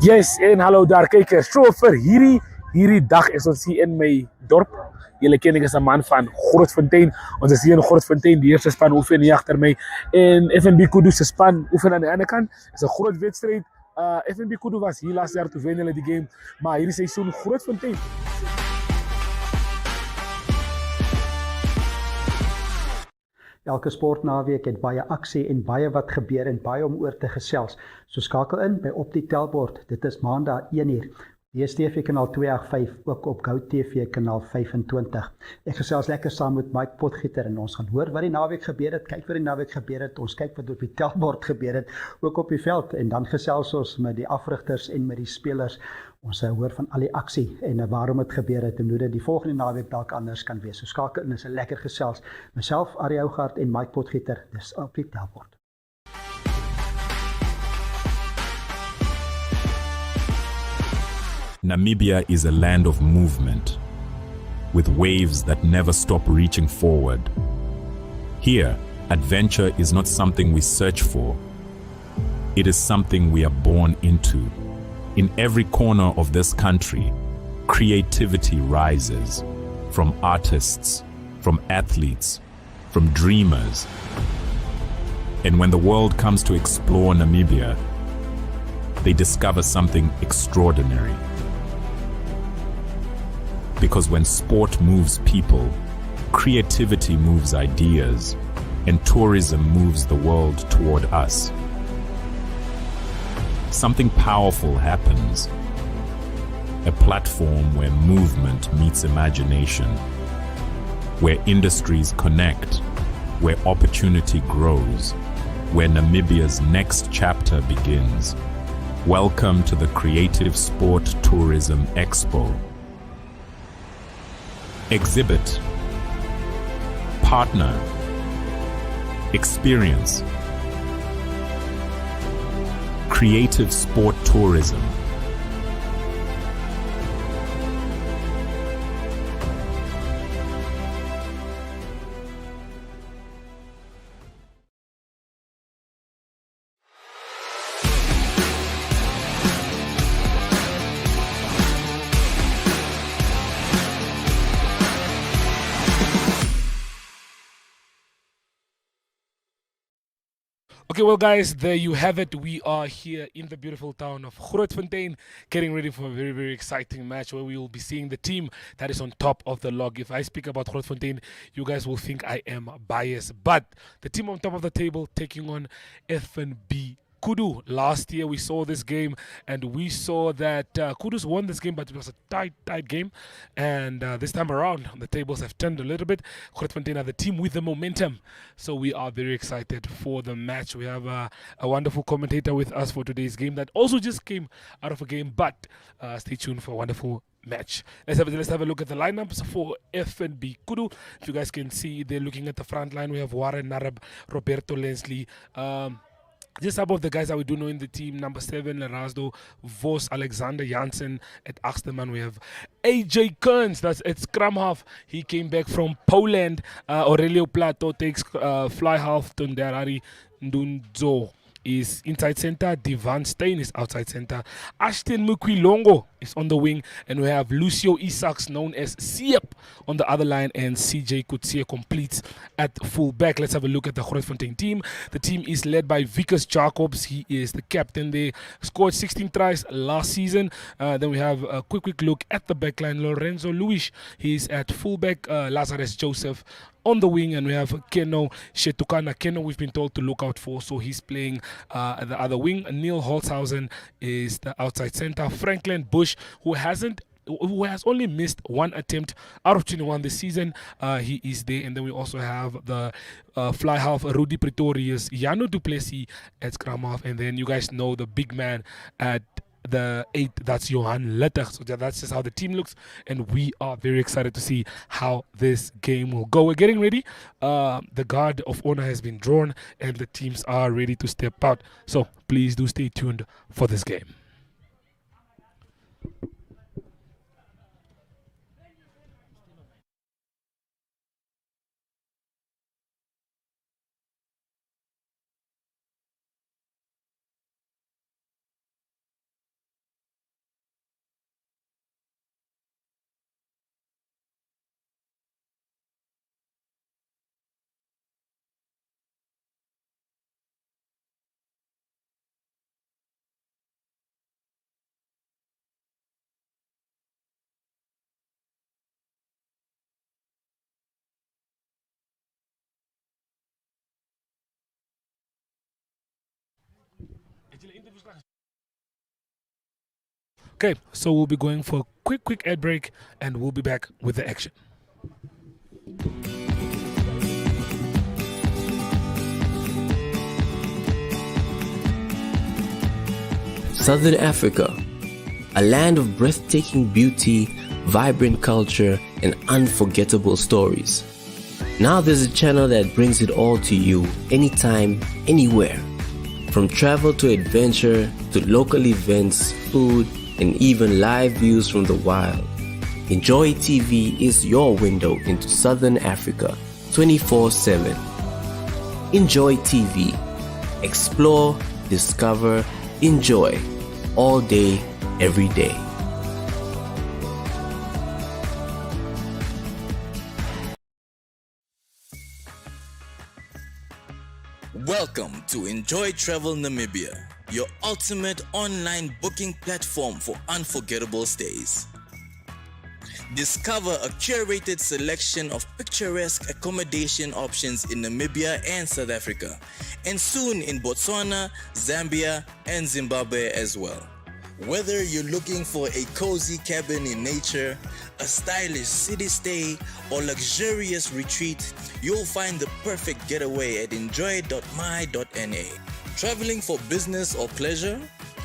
Yes, en hallo daar kijkers. So vir hierdie dag is ons hier in my dorp. Julle ken ek is 'n man van Grootfontein. Ons is hier in Grootfontein. Die eerste span oefen hier agter my. En FNB Kudus se span oefen aan die ander kant. Dit is 'n groot wedstryd. FNB Kudus was hier laas jaar toe wen hulle die game, maar hierdie seisoen Grootfontein. Elke sportnaweek het baie aksie en baie wat gebeur en baie om oor te gesels. So skakel in by Op die Telbord. Dit is Maandag 1uur. DStv kanaal 285, ook op GoTV kanaal 25. Ek gesels lekker saam met Mike Potgieter en ons gaan hoor wat die naweek gebeur het, kyk wat die naweek gebeur het, ons kyk wat op die telbord gebeur het, ook op die veld, en dan gesels ons met die afrigters en met die spelers. Ons hoor van al die aksie en waarom het gebeur het en hoe dit die volgende naweek dalk anders kan wees. So skakel in, is 'n lekker gesels. Myself, Arie Hougaard en Mike Potgieter, dis op die telbord. Namibia is a land of movement, with waves that never stop reaching forward. Here, adventure is not something we search for. It is something we are born into. In every corner of this country, creativity rises, from artists, from athletes, from dreamers. And when the world comes to explore Namibia, they discover something extraordinary. Because when sport moves people, creativity moves ideas, and tourism moves the world toward us. Something powerful happens. A platform where movement meets imagination, where industries connect, where opportunity grows, where Namibia's next chapter begins. Welcome to the Creative Sport Tourism Expo. Exhibit, partner, experience. Creative sport tourism. Okay, well, guys, there you have it. We are here in the beautiful town of Grootfontein, getting ready for a very, very exciting match where we will be seeing the team that is on top of the log. If I speak about Grootfontein, you guys will think I am biased, but the team on top of the table taking on FNB Kudus. Last year we saw this game and we saw that Kudus won this game, but it was a tight game. And this time around, the tables have turned a little bit. Grootfontein are the team with the momentum. So we are very excited for the match. We have a wonderful commentator with us for today's game that also just came out of a game, but stay tuned for a wonderful match. Let's have a look at the lineups for FNB Kudus. If you guys can see, they're looking at the front line. We have Warren Narab, Roberto Lensley, just some of the guys that we do know in the team. Number 7, Lerasdo Vos, Alexander Janssen. At Axterman, we have AJ Kearns, that's at scrum half. He came back from Poland. Aurelio Plato takes fly half. Tundarari Ndunzo is inside center. Divan Stein is outside center. Ashton Mukwilongo is on the wing. And we have Lucio Isaacs, known as Siep, on the other line. And CJ Kutsie completes at fullback. Let's have a look at the Grootfontein team. The team is led by Vickers Jacobs. He is the captain. They scored 16 tries last season. Then we have a quick look at the backline. Lorenzo Luis, he's at fullback. Lazarus Joseph on the wing, and we have Keno Shetukana. Keno we've been told to look out for, so he's playing the other wing. Neil Holzhausen is the outside center. Franklin Bush, who has only missed one attempt out of 21 this season, he is there. And then we also have the fly half, Rudy Pretorius, Jano Duplessis at scrum half, and then you guys know the big man at the 8, that's Johan Letter. So that's just how the team looks, and we are very excited to see how this game will go. We're getting ready. The guard of honor has been drawn, and the teams are ready to step out. So please do stay tuned for this game. Okay, so we'll be going for a quick ad break, and we'll be back with the action. Southern Africa, a land of breathtaking beauty, vibrant culture, and unforgettable stories. Now there's a channel that brings it all to you anytime, anywhere. From travel to adventure to local events, food, and even live views from the wild. Enjoy TV is your window into Southern Africa 24/7. Enjoy TV. Explore, discover, enjoy. All day, every day. Welcome to Enjoy Travel Namibia, your ultimate online booking platform for unforgettable stays. Discover a curated selection of picturesque accommodation options in Namibia and South Africa, and soon in Botswana, Zambia, and Zimbabwe as well. Whether you're looking for a cozy cabin in nature, a stylish city stay, or luxurious retreat, you'll find the perfect getaway at enjoy.my.na. Traveling for business or pleasure?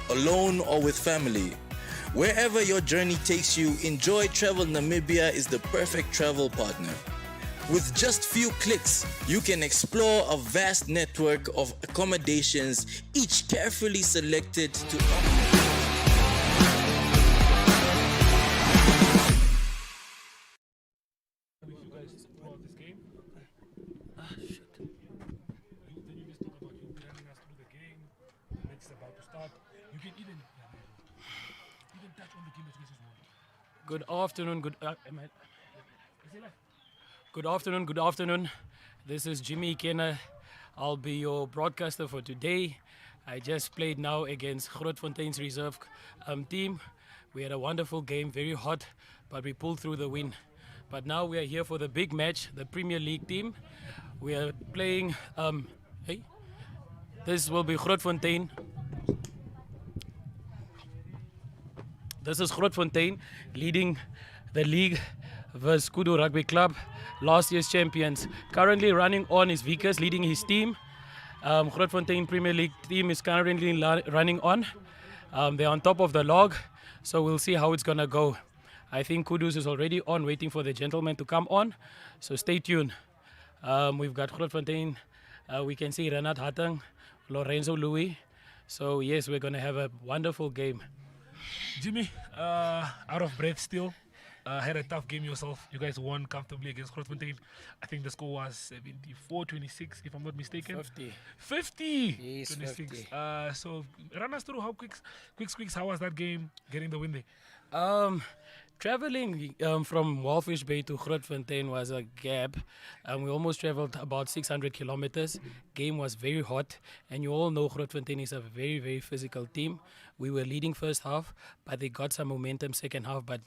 Alone or with family? Wherever your journey takes you, Enjoy Travel Namibia is the perfect travel partner. With just few clicks, you can explore a vast network of accommodations, each carefully selected to Good afternoon. Good afternoon. This is Jimmy Kenna. I'll be your broadcaster for today. I just played now against Grootfontein's reserve team. We had a wonderful game, very hot, but we pulled through the win. But now we are here for the big match, the Premier League team. We are playing. This will be Grootfontein. This is Grootfontein leading the league versus Kudus Rugby Club, last year's champions. Currently running on is Vickers leading his team. Grootfontein Premier League team is currently running on. They're on top of the log, so we'll see how it's going to go. I think Kudus is already on, waiting for the gentleman to come on, so stay tuned. We've got Grootfontein. We can see Renat Hatting, Lorenzo Louis. So yes, we're going to have a wonderful game. Jimmy, out of breath still. Had a tough game yourself. You guys won comfortably against Grootfontein. I think the score was 74-26, if I'm not mistaken. 50. Yes, 26. 50. So run us through how quick, how was that game, getting the win there? Traveling from Walfish Bay to Grootfontein was a gap. We almost traveled about 600 kilometers. Game was very hot, and you all know Grootfontein is a very, very physical team. We were leading first half, but they got some momentum second half. But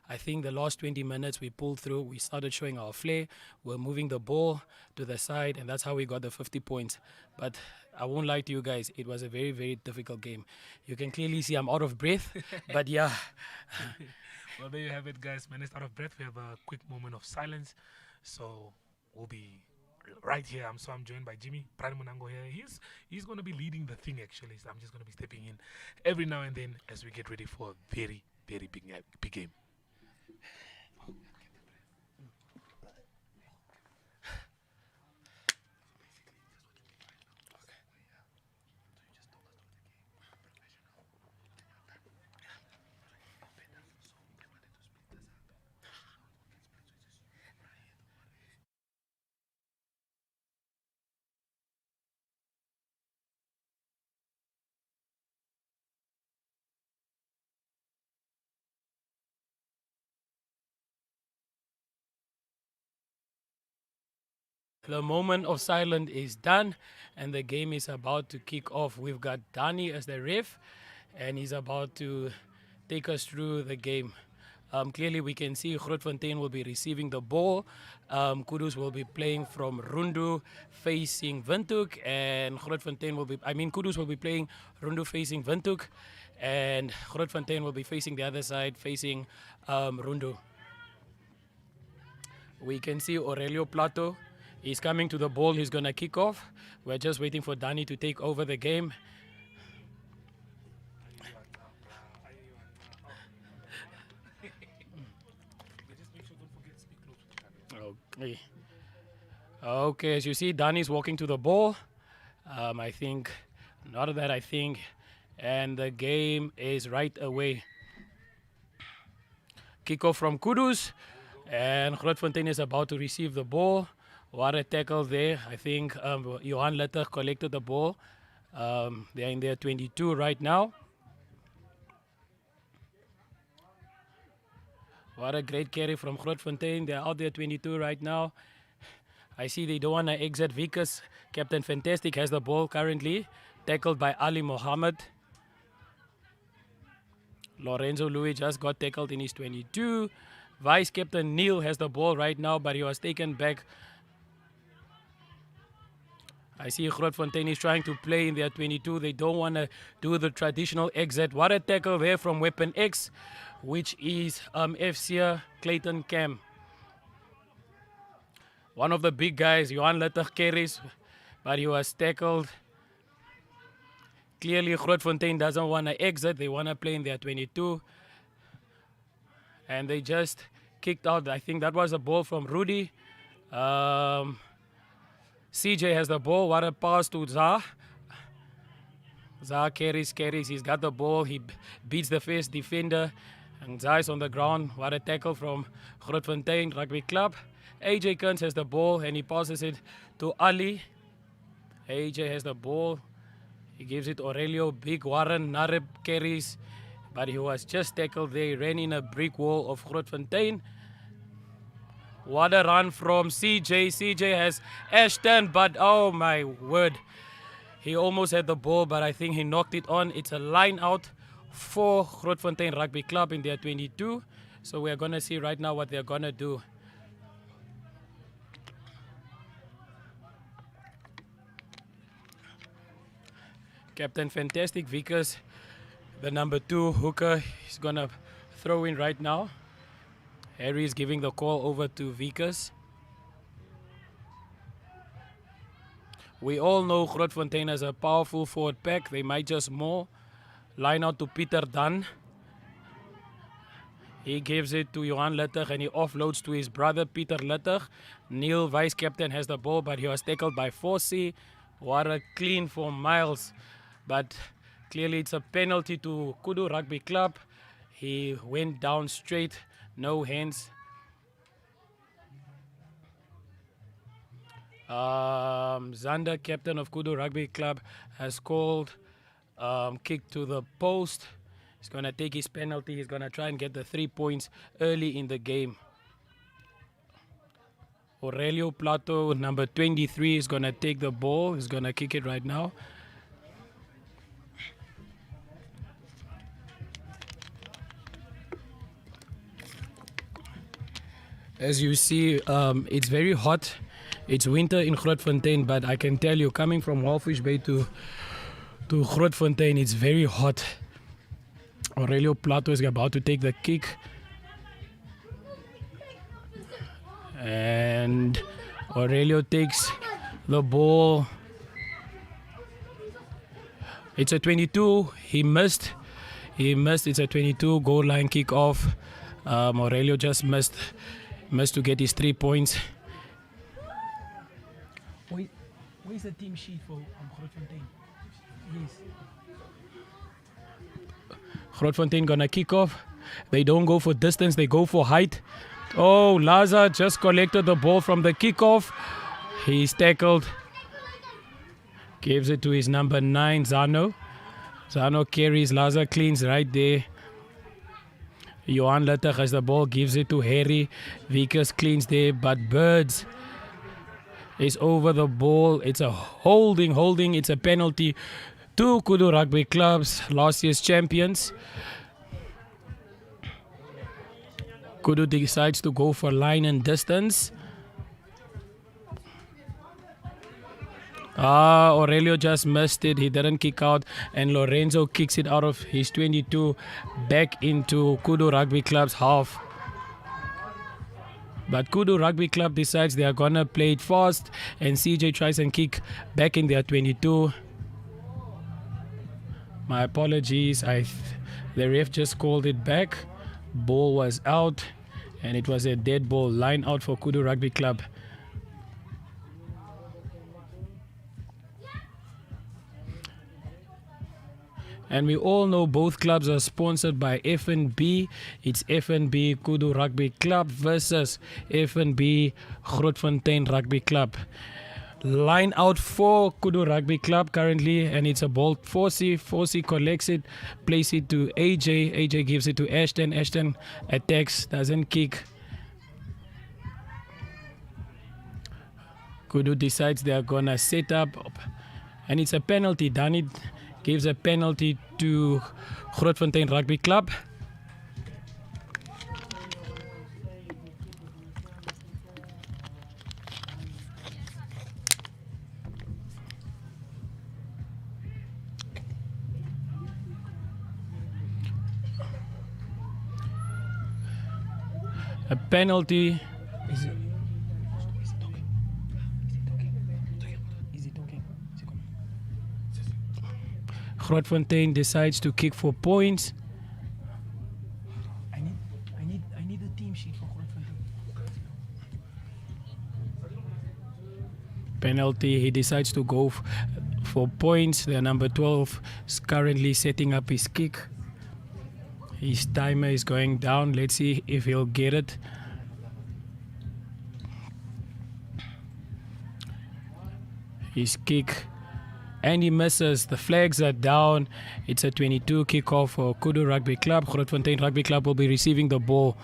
I think the last 20 minutes we pulled through. We started showing our flair. We're moving the ball to the side, and that's how we got the 50 points. But I won't lie to you guys, it was a very, very difficult game. You can clearly see I'm out of breath, but yeah. Well, there you have it, guys. Man, it's out of breath. We have a quick moment of silence. So we'll be right here. I'm joined by Jimmy Prime Munango here. He's going to be leading the thing, actually. So I'm just going to be stepping in every now and then as we get ready for a very, very big game. The moment of silence is done, and the game is about to kick off. We've got Danny as the ref, and he's about to take us through the game. Clearly, we can see Grootfontein will be receiving the ball. Kudus will be playing from Rundu facing Windhoek, and Kudus will be playing Rundu facing Windhoek, and Grootfontein will be facing the other side, facing Rundu. We can see Aurelio Plato. He's coming to the ball. He's going to kick off. We're just waiting for Danny to take over the game. Okay, as you see, Danny's walking to the ball. And the game is right away. Kickoff from Kudus, and Grootfontein is about to receive the ball. What a tackle there. I think Johan Letter collected the ball. They're in their 22 right now. What a great carry from Grootfontein. They're out there 22 right now. I see they don't want to exit Vickers. Captain Fantastic has the ball currently. Tackled by Ali Mohammed. Lorenzo Louis just got tackled in his 22. Vice Captain Neil has the ball right now, but he was taken back. I see Grootfontein is trying to play in their 22. They don't want to do the traditional exit. What a tackle there from Weapon X, which is FC Clayton Cam. One of the big guys, Johan Letter carries, but he was tackled. Clearly, Grootfontein doesn't want to exit. They want to play in their 22. And they just kicked out. I think that was a ball from Rudy. CJ has the ball. What a pass to Za. Za carries. He's got the ball. He beats the first defender. And Za is on the ground. What a tackle from Grootfontein Rugby Club. AJ Kuns has the ball and he passes it to Ali. AJ has the ball. He gives it Aurelio. Big Warren Narib carries. But he was just tackled there. He ran in a brick wall of Grootfontein. What a run from CJ. CJ has Ashton, but oh my word. He almost had the ball, but I think he knocked it on. It's a line out for Grootfontein Rugby Club in their 22. So we're going to see right now what they're going to do. Captain Fantastic Vickers, the number 2 hooker, is going to throw in right now. Harry is giving the call over to Vickers. We all know Grootfontein has a powerful forward pack. They might just more. Line out to Pieter Dunn. He gives it to Johan Letter and he offloads to his brother Pieter Letter. Neil, vice captain, has the ball, but he was tackled by Forsey. What a clean for Miles. But clearly it's a penalty to Kudus Rugby Club. He went down straight, no hands. Zander, captain of Kudus Rugby Club, has called kick to the post. He's going to take his penalty. He's going to try and get the 3 points early in the game. Aurelio Plato, number 23, is going to take the ball. He's going to kick it right now. As you see, it's very hot. It's winter in Grootfontein, but I can tell you, coming from Walfish Bay to Grootfontein, it's very hot. Aurelio Plato is about to take the kick. And Aurelio takes the ball. It's a 22. He missed. It's a 22 goal line kick off. Aurelio just missed to get his 3 points. Where's the team sheet for Grootfontein? Yes. Grootfontein gonna kick off. They don't go for distance, they go for height. Oh, Laza just collected the ball from the kickoff. He's tackled. Gives it to his number 9, Zano. Zano carries, Laza cleans right there. Johan Letter has the ball, gives it to Harry. Vickers cleans there, but Birds is over the ball. It's a holding. It's a penalty to Kudus Rugby Clubs, last year's champions. Kudus decides to go for line and distance. Aurelio just missed it. He didn't kick out, and Lorenzo kicks it out of his 22 back into Kudus Rugby Club's half. But Kudus Rugby Club decides they are gonna play it fast, and CJ tries and kick back in their 22. My apologies. The ref just called it back. Ball was out, and it was a dead ball. Line out for Kudus Rugby Club. And we all know both clubs are sponsored by FNB. It's FNB Kudus Rugby Club versus FNB Grootfontein Rugby Club. Line out for Kudus Rugby Club currently, and it's a ball. Forsey collects it, plays it to AJ. AJ gives it to Ashton. Ashton attacks, doesn't kick. Kudus decides they are gonna set up, and it's a penalty. Danny gives a penalty to Grootfontein Rugby Club. A penalty. Grootfontein decides to kick for points. I need the team sheet for Grootfontein. Penalty. He decides to go for points. The number 12 is currently setting up his kick. His timer is going down. Let's see if he'll get it. His kick. And he misses. The flags are down. It's a 22 kickoff for Kudus Rugby Club. Grootfontein Rugby Club will be receiving the ball.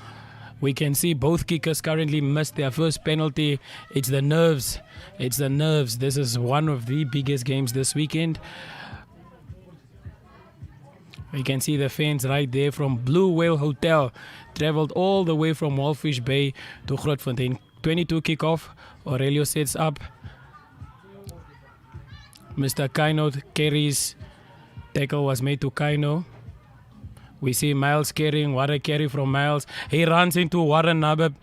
We can see both kickers currently missed their first penalty. It's the nerves. It's the nerves. This is one of the biggest games this weekend. We can see the fans right there from Blue Whale Hotel. Traveled all the way from Walfish Bay to Grootfontein. 22 kickoff. Aurelio sets up. Mr. Kaino carries. Tackle was made to Kaino. We see Miles carrying. What a carry from Miles. He runs into Warren Nabab.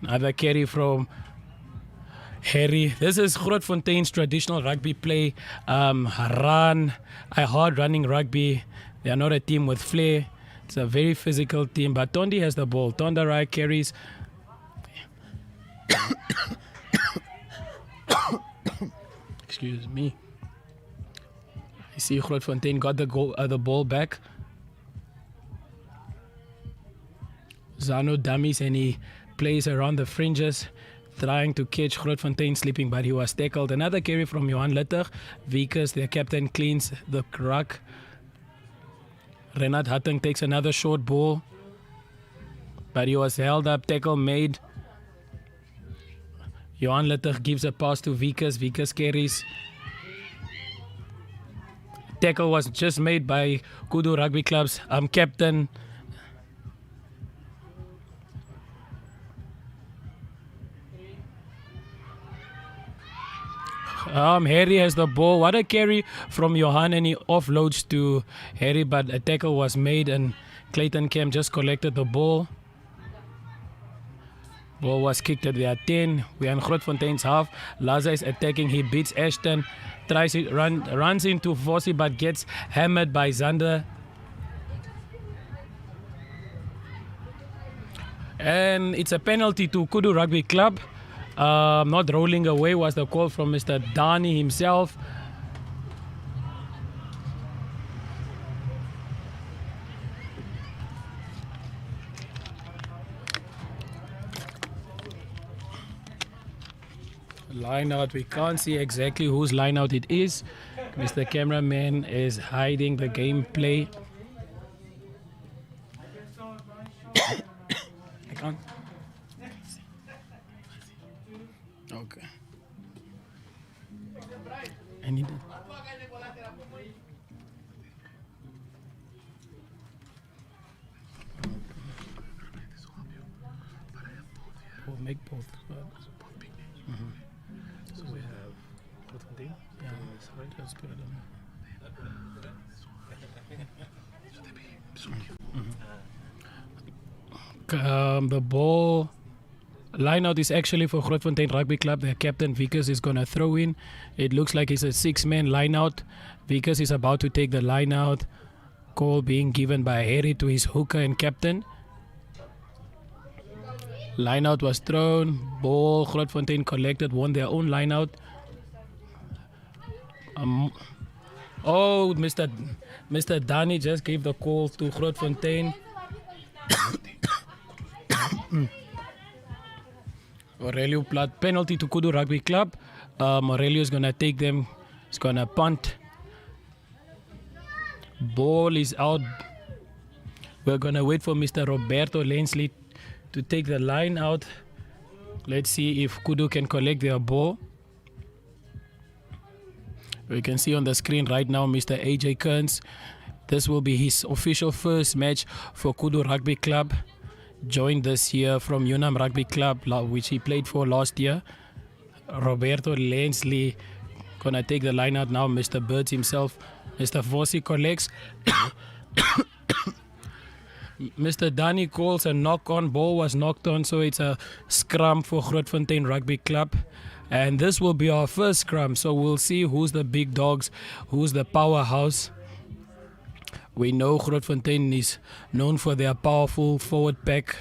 Another carry from Harry. This is Grootfontein's traditional rugby play. Hard running rugby. They are not a team with flair. It's a very physical team. But Tondi has the ball. Tondarai carries. Excuse me. You see Grootfontein got the ball back. Zano dummies and he plays around the fringes, trying to catch Grootfontein sleeping, but he was tackled. Another carry from Johan Litter. Wiekes, their captain, cleans the ruck. Renat Hatting takes another short ball, but he was held up. Tackle made. Johan Litter gives a pass to Wiekes. Wiekes carries. Tackle was just made by Kudus Rugby Club's captain. Harry has the ball. What a carry from Johan, and he offloads to Harry, but a tackle was made and Clayton Kemp just collected the ball. Ball was kicked at their 10. We are in Grootfontein's half. Laza is attacking. He beats Ashton. Runs into Vossi but gets hammered by Zander. And it's a penalty to Kudus Rugby Club. Not rolling away was the call from Mr. Dani himself. Line out, we can't see exactly whose line out it is. Mr. Cameraman is hiding the gameplay. I can't. Okay. I need it. We'll make both. So we have Grootfontein. Yeah, let's put it on. The ball line out is actually for Grootfontein Rugby Club. Their captain Vickers is going to throw in. It looks like it's a 6-man line out. Vickers is about to take the line out. Call being given by Harry to his hooker and captain. Line out was thrown. Ball Grootfontein collected, won their own line out. Mr. Dani just gave the call to Grootfontein. Aurelio Plat, penalty to Kudus Rugby Club. Aurelio is going to take them. He's going to punt. Ball is out. We're going to wait for Mr. Roberto Lensley to take the line out. Let's see if Kudus can collect their ball. We can see on the screen right now Mr. AJ Kearns. This will be his official first match for Kudus Rugby Club. Joined this year from Unam Rugby Club, which he played for last year. Roberto Lensley gonna take the line out now. Mr. Birds himself. Mr. Vossi collects. Mr. Dani calls a knock on. Ball was knocked on, so it's a scrum for Grootfontein Rugby Club. And this will be our first scrum, so we'll see who's the big dogs, who's the powerhouse. We know Grootfontein is known for their powerful forward pack,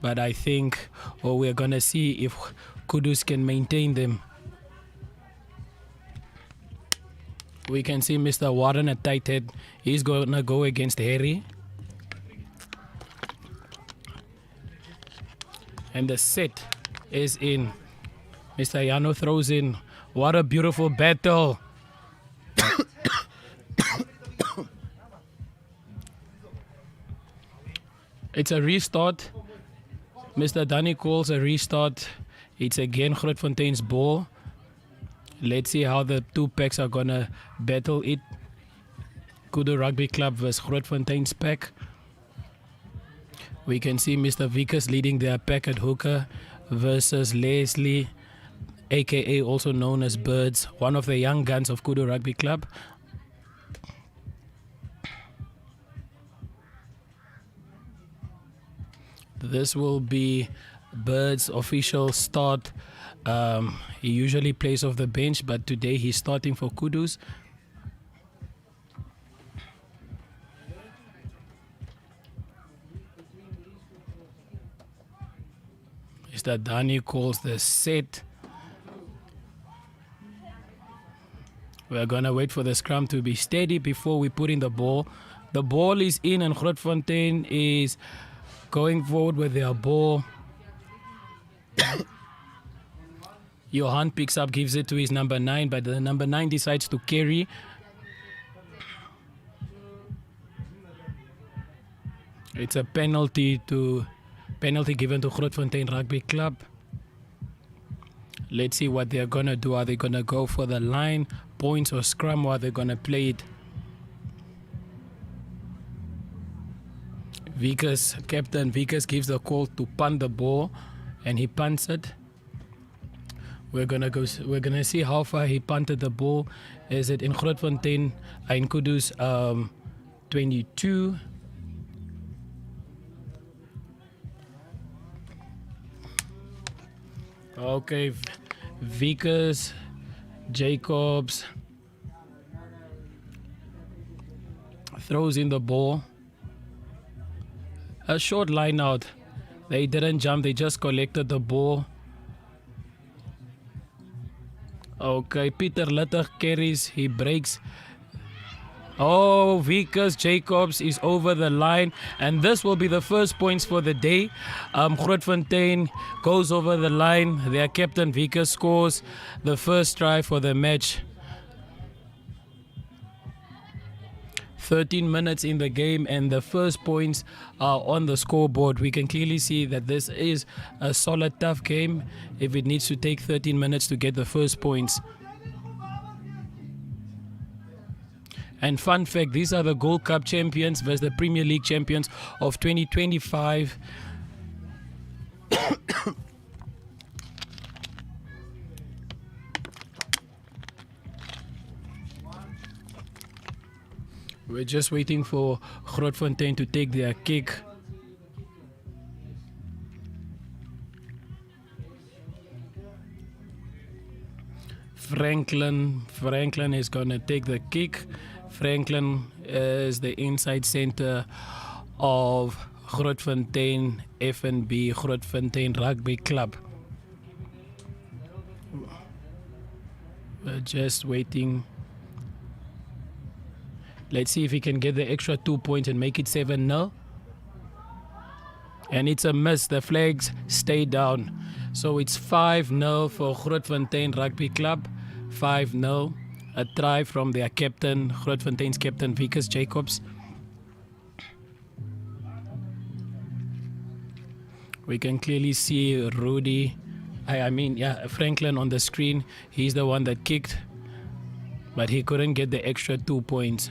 but I think we're going to see if Kudus can maintain them. We can see Mr. Warren at tight head. He's going to go against Harry. And the set is in. Mr. Yano throws in. What a beautiful battle. It's a restart. Mr. Dani calls a restart. It's again Grootfontein's ball. Let's see how the two packs are going to battle it. Kudus Rugby Club versus Grootfontein's pack. We can see Mr. Vickers leading their pack at hooker versus Leslie, aka also known as Birds, one of the young guns of Kudus Rugby Club. This will be Bird's official start. He usually plays off the bench, but today he's starting for Kudus. Mr. Dani calls the set. We're going to wait for the scrum to be steady before we put in the ball. The ball is in and Grootfontein is going forward with their ball. Johan picks up, gives it to his number 9, but the number 9 decides to carry. It's a penalty given to Grootfontein Rugby Club. Let's see what they're going to do. Are they going to go for the line, points, or scrum, or are they going to play it? Captain Vickers gives the call to punt the ball, and he punts it. We're gonna see how far he punted the ball. Is it in Grootfontein, in Kudus 22? Okay, Vickers, Jacobs throws in the ball. A short line out. They didn't jump, they just collected the ball. Okay, Peter Litter carries, he breaks. Oh, Vickers Jacobs is over the line, and this will be the first points for the day. Grootfontein goes over the line. Their captain Vickers scores the first try for the match. 13 minutes in the game, and the first points are on the scoreboard. We can clearly see that this is a solid, tough game if it needs to take 13 minutes to get the first points. And fun fact, these are the Gold Cup champions versus the Premier League champions of 2025. We're just waiting for Grootfontein to take their kick. Franklin is going to take the kick. Franklin is the inside center of Grootfontein FNB Grootfontein Rugby Club. We're just waiting. Let's see if he can get the extra 2 points and make it 7-0. And it's a miss. The flags stay down. So it's 5-0 for Grootfontein Rugby Club. 5-0. A try from their captain, Grootfontein's captain, Vickers Jacobs. We can clearly see Franklin on the screen. He's the one that kicked, but he couldn't get the extra 2 points.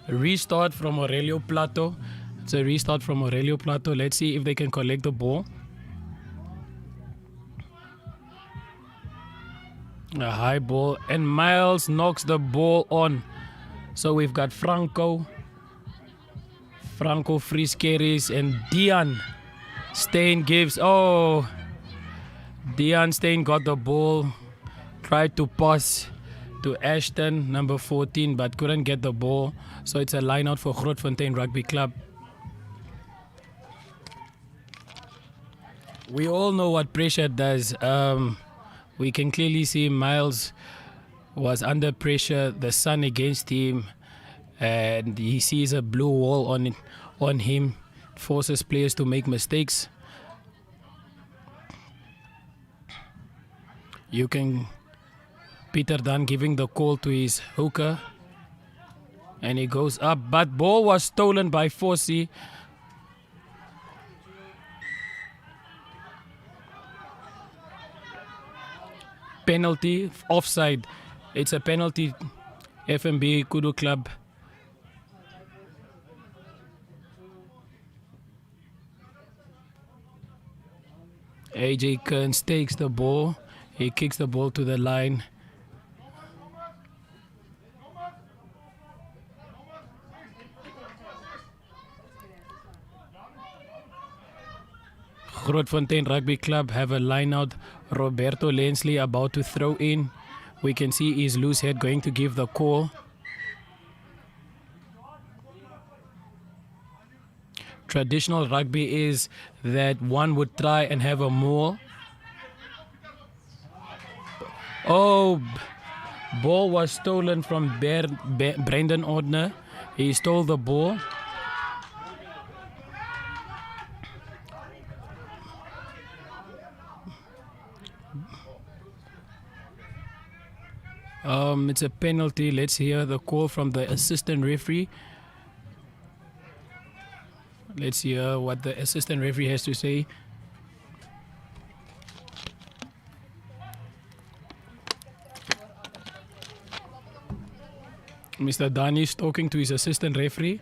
Restart from Aurelio Plato. It's a restart from Aurelio Plato. Let's see if they can collect the ball. A high ball, and Miles knocks the ball on. So we've got Franco freeze carries, and Dion Steyn gives. Oh, Dion Steyn got the ball, tried to pass to Ashton, number 14, but couldn't get the ball. So it's a line out for Grootfontein Rugby Club. We all know what pressure does. We can clearly see Miles was under pressure, the sun against him, and he sees a blue wall on him, forces players to make mistakes. You can Peter Dunn giving the call to his hooker, and he goes up, but ball was stolen by Fossey. Penalty, offside. It's a penalty, FNB Kudus Club. AJ Kearns takes the ball. He kicks the ball to the line. Grootfontein Rugby Club have a line out. Roberto Lensley about to throw in. We can see his loose head going to give the call. Traditional rugby is that one would try and have a maul. Oh, ball was stolen from Brendan Ordner. He stole the ball. It's a penalty. Let's hear the call from the assistant referee. Let's hear what the assistant referee has to say. Mr. Danish talking to his assistant referee.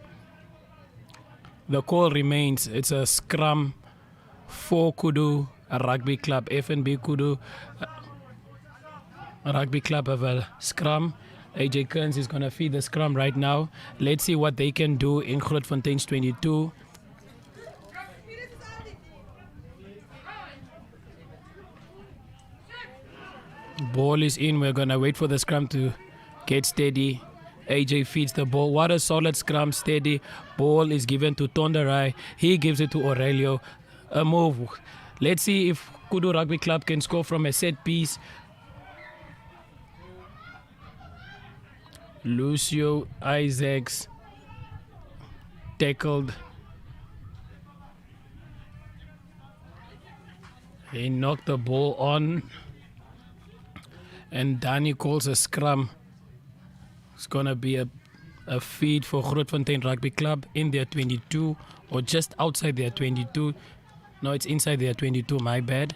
The call remains. It's a scrum for Kudus Rugby Club. FNB Kudus Rugby Club have a scrum. AJ Kearns is going to feed the scrum right now. Let's see what they can do in Grootfontein's 22. Ball is in. We're going to wait for the scrum to get steady. AJ feeds the ball. What a solid scrum, steady. Ball is given to Tonderai. He gives it to Aurelio. A move. Let's see if Kudus Rugby Club can score from a set piece. Lucio Isaacs tackled. He knocked the ball on. And Danny calls a scrum. It's going to be a feed for Grootfontein Rugby Club in their 22, or just outside their 22. No, it's inside their 22, my bad.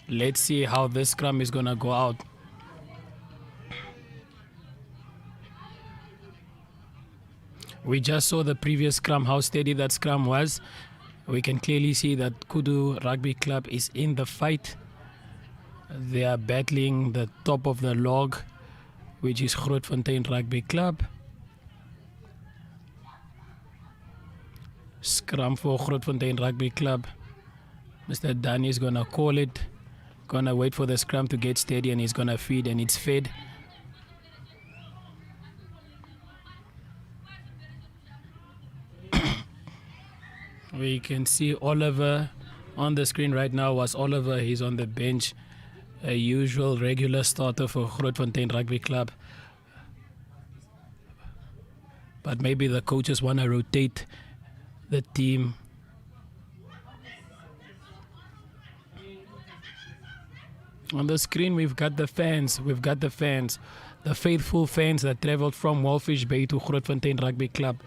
Let's see how this scrum is going to go out. We just saw the previous scrum, how steady that scrum was. We can clearly see that Kudus Rugby Club is in the fight. They are battling the top of the log. which is Grootfontein Rugby Club. Scrum for Grootfontein Rugby Club. Mr. Danny is gonna call it. Gonna wait for the scrum to get steady, and he's gonna feed, and it's fed. We can see Oliver on the screen right now. Was Oliver? He's on the bench, a usual regular starter for Grootfontein Rugby Club. But maybe the coaches want to rotate the team. On the screen, we've got the fans. The faithful fans that traveled from Walfish Bay to Grootfontein Rugby Club.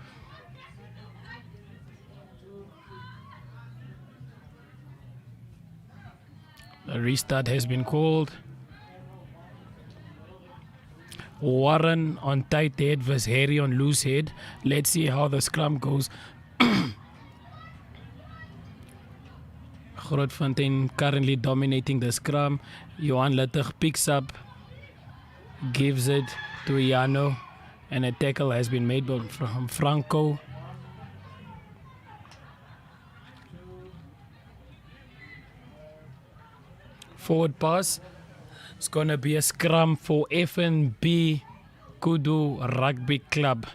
A restart has been called. Warren on tight head versus Harry on loose head. Let's see how the scrum goes. Grootfontein currently dominating the scrum. Johan Luttig picks up, gives it to Iano, and a tackle has been made from Franco. Forward pass. It's going to be a scrum for FNB Kudus Rugby Club.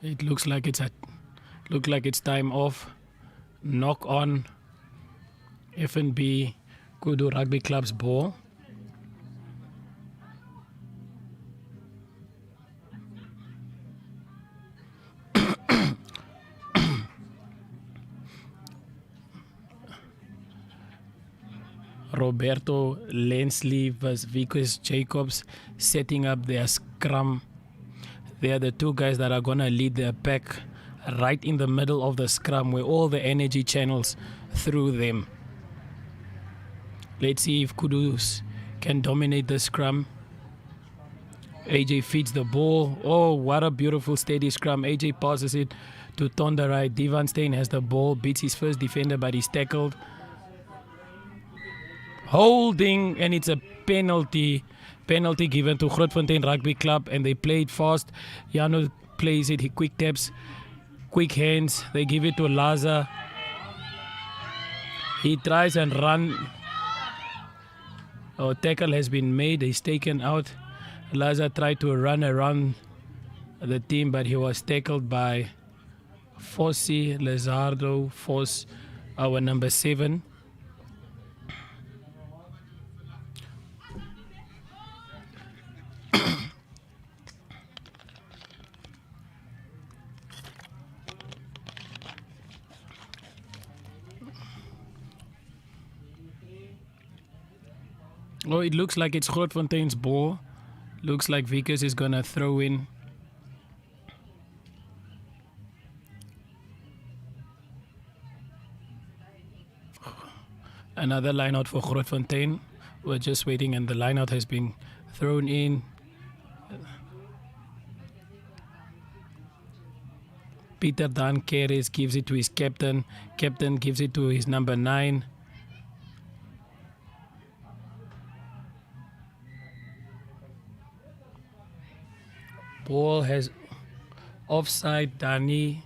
It looks like it's time off. Knock on FNB Kudus Rugby Club's ball. Roberto Lensley versus Vickers Jacobs setting up their scrum. They are the two guys that are going to lead their pack right in the middle of the scrum where all the energy channels through them. Let's see if Kudus can dominate the scrum. AJ feeds the ball. Oh, what a beautiful steady scrum. AJ passes it to Tonderai. Divan Steyn has the ball, beats his first defender, but he's tackled. Holding, and it's a penalty. Penalty given to Grootfontein Rugby Club, and they play it fast. Jano plays it, he quick taps, quick hands. They give it to Laza. He tries and run. Oh, tackle has been made. He's taken out. Laza tried to run around the team, but he was tackled by Fossi, Lizardo, Foss, our number 7. Oh, it looks like it's Grootfontein's ball. Looks like Vickers is going to throw in. Another line out for Grootfontein. We're just waiting, and the line out has been thrown in. Peter Dan Keres gives it to his captain. Captain gives it to his number 9. Ball has offside. Dani,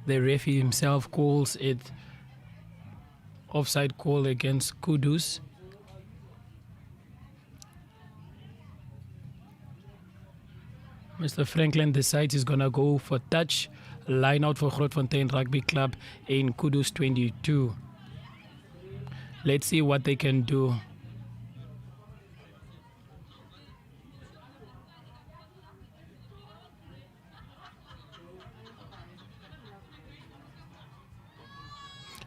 the referee himself, calls it offside call against Kudus. Mr. Franklin decides he's going to go for touch. Line out for Grootfontein Rugby Club in Kudus 22. Let's see what they can do.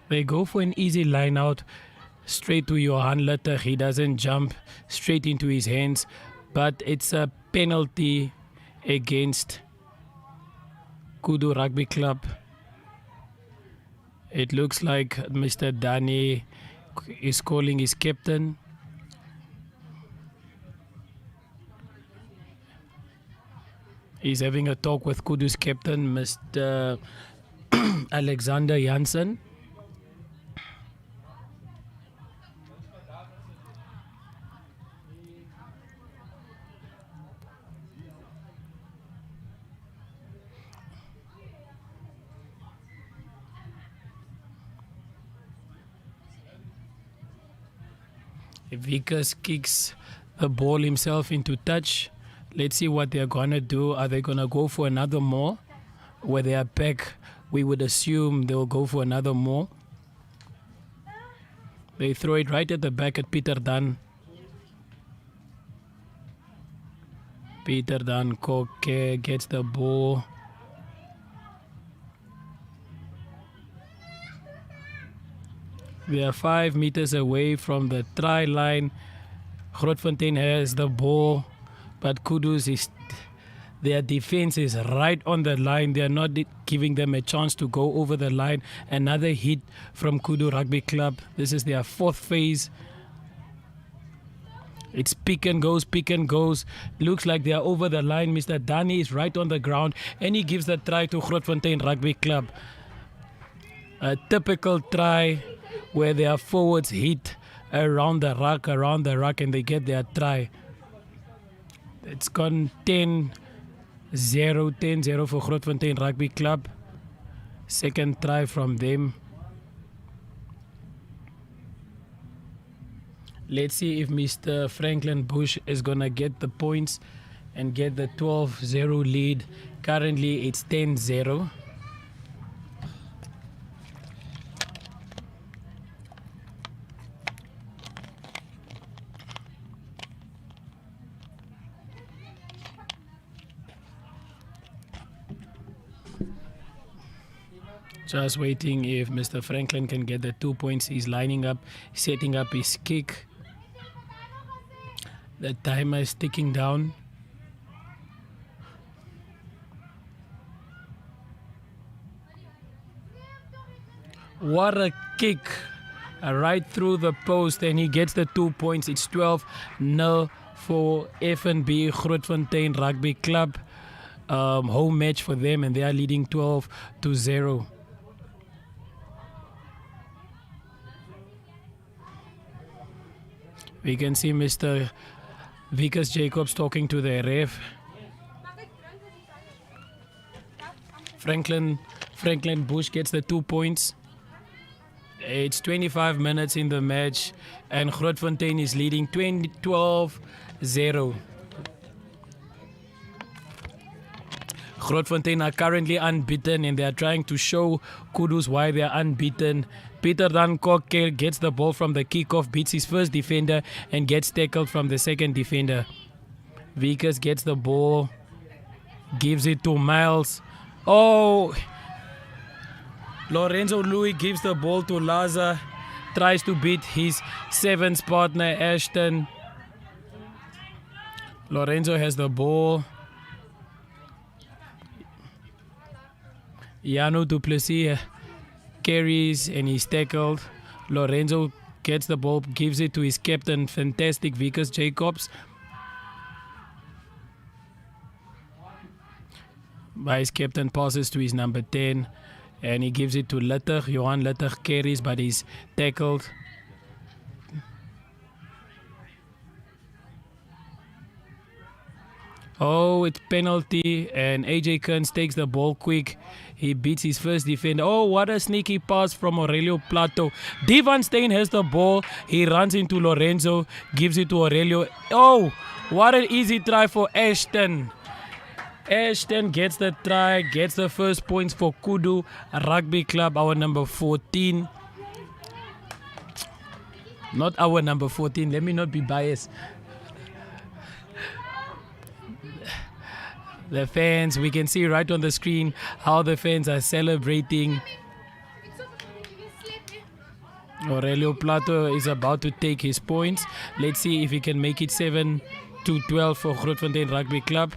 They go for an easy line out straight to Johan Luttig. He doesn't jump straight into his hands, but it's a penalty against Kudus Rugby Club. It looks like Mr. Dani is calling his captain. He's having a talk with Kudus captain, Mr. Alexander Janssen. Vickers kicks the ball himself into touch. Let's see what they're going to do. Are they going to go for another more? Where they are back, we would assume they'll go for another more. They throw it right at the back at Peter Dan. Peter Dan Koke gets the ball. We are 5 meters away from the try line. Grootfontein has the ball, but Kudus is, their defense is right on the line. They are not giving them a chance to go over the line. Another hit from Kudu Rugby Club. This is their 4th phase. It's pick and goes, pick and goes. Looks like they are over the line. Mr. Dani is right on the ground, and he gives the try to Grootfontein Rugby Club. A typical try where their forwards hit around the ruck, and they get their try. It's gone 10-0 for Grootfontein Rugby Club. Second try from them. Let's see if Mr. Franklin Bush is going to get the points and get the 12-0 lead. Currently it's 10-0. Just waiting if Mr. Franklin can get the 2 points. He's lining up, setting up his kick. The timer is ticking down. What a kick. Right through the post, and he gets the 2 points. It's 12-0 for FNB Grootfontein Rugby Club. Home match for them, and they are leading 12-0. We can see Mr. Vickers Jacobs talking to the ref. Franklin Bush gets the 2 points. It's 25 minutes in the match, and Grootfontein is leading 12-0. Grootfontein are currently unbeaten, and they are trying to show Kudus why they are unbeaten. Peter Dan Kokke gets the ball from the kickoff, beats his first defender, and gets tackled from the second defender. Vickers gets the ball, gives it to Miles. Oh! Lorenzo Louis gives the ball to Laza, tries to beat his 7th partner, Ashton. Lorenzo has the ball. Yano Duplessis carries and he's tackled. Lorenzo gets the ball, gives it to his captain, fantastic Vickers Jacobs. Vice captain passes to his number 10 and he gives it to Litter. Johan Litter carries but he's tackled. Oh, it's penalty and AJ Kearns takes the ball quick. He beats his first defender. Oh, what a sneaky pass from Aurelio Plato. Devan Stein has the ball. He runs into Lorenzo, gives it to Aurelio. Oh, what an easy try for Ashton. Ashton gets the try, gets the first points for Kudu Rugby Club, our number 14. Not our number 14, let me not be biased. The fans, we can see right on the screen how the fans are celebrating. Aurelio Plato is about to take his points. Let's see if he can make it 7-12 for Grootfontein Rugby Club.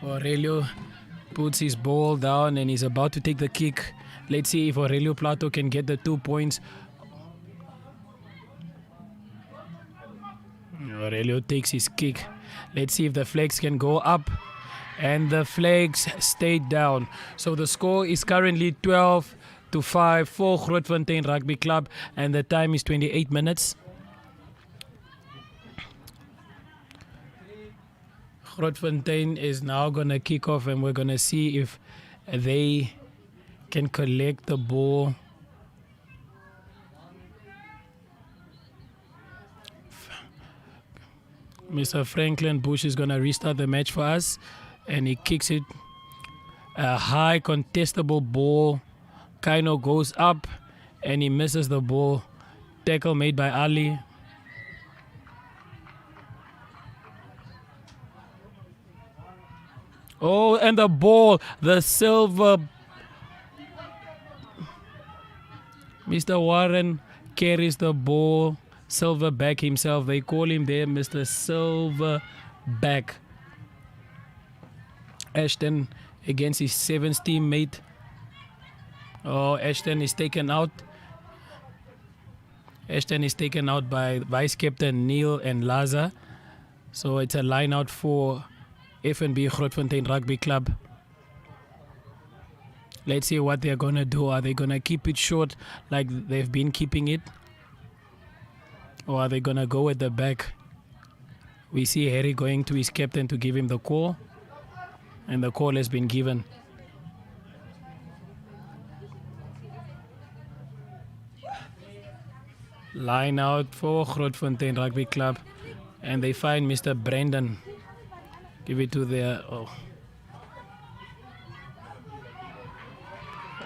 Aurelio puts his ball down and he's about to take the kick. Let's see if Aurelio Plato can get the 2 points. Aurelio takes his kick. Let's see if the flags can go up. And the flags stayed down. So the score is currently 12-5 for Grootfontein Rugby Club. And the time is 28 minutes. Grootfontein is now going to kick off, and we're going to see if they can collect the ball. Mr. Franklin Bush is going to restart the match for us, and he kicks it. A high contestable ball. Kaino goes up and he misses the ball. Tackle made by Ali. Oh, and the ball, the silver. Mr. Warren carries the ball. Silverback himself. They call him there Mr. Silverback. Ashton against his 7th teammate. Oh, Ashton is taken out. Ashton is taken out by Vice Captain Neil and Laza. So it's a line out for FNB Grootfontein Rugby Club. Let's see what they're going to do. Are they going to keep it short like they've been keeping it? Or are they going to go at the back? We see Harry going to his captain to give him the call. And the call has been given. Line out for Grootfontein Rugby Club. And they find Mr. Brandon. Give it to their... Oh.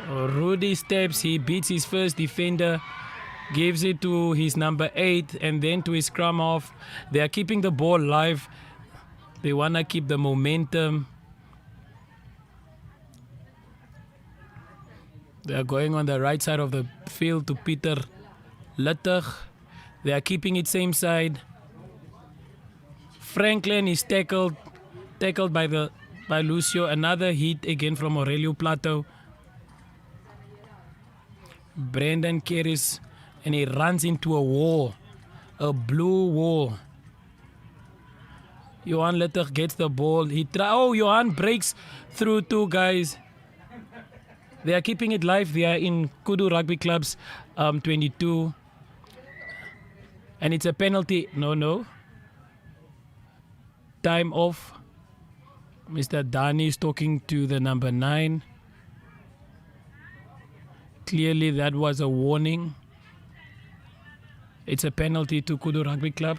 Rudy steps. He beats his first defender. Gives it to his number 8 and then to his scrum half. They are keeping the ball live. They want to keep the momentum. They are going on the right side of the field to Peter Luttig. They are keeping it same side. Franklin is tackled by Lucio. Another hit again from Aurelio Plato. Brandon carries and he runs into a wall, a blue wall. Johan Luttig gets the ball. Johan breaks through 2 guys. They are keeping it live. They are in Kudus Rugby Club's 22. And it's a penalty. No. Time off. Mr. Dani is talking to the number 9. Clearly that was a warning. It's a penalty to Kudus Rugby Club.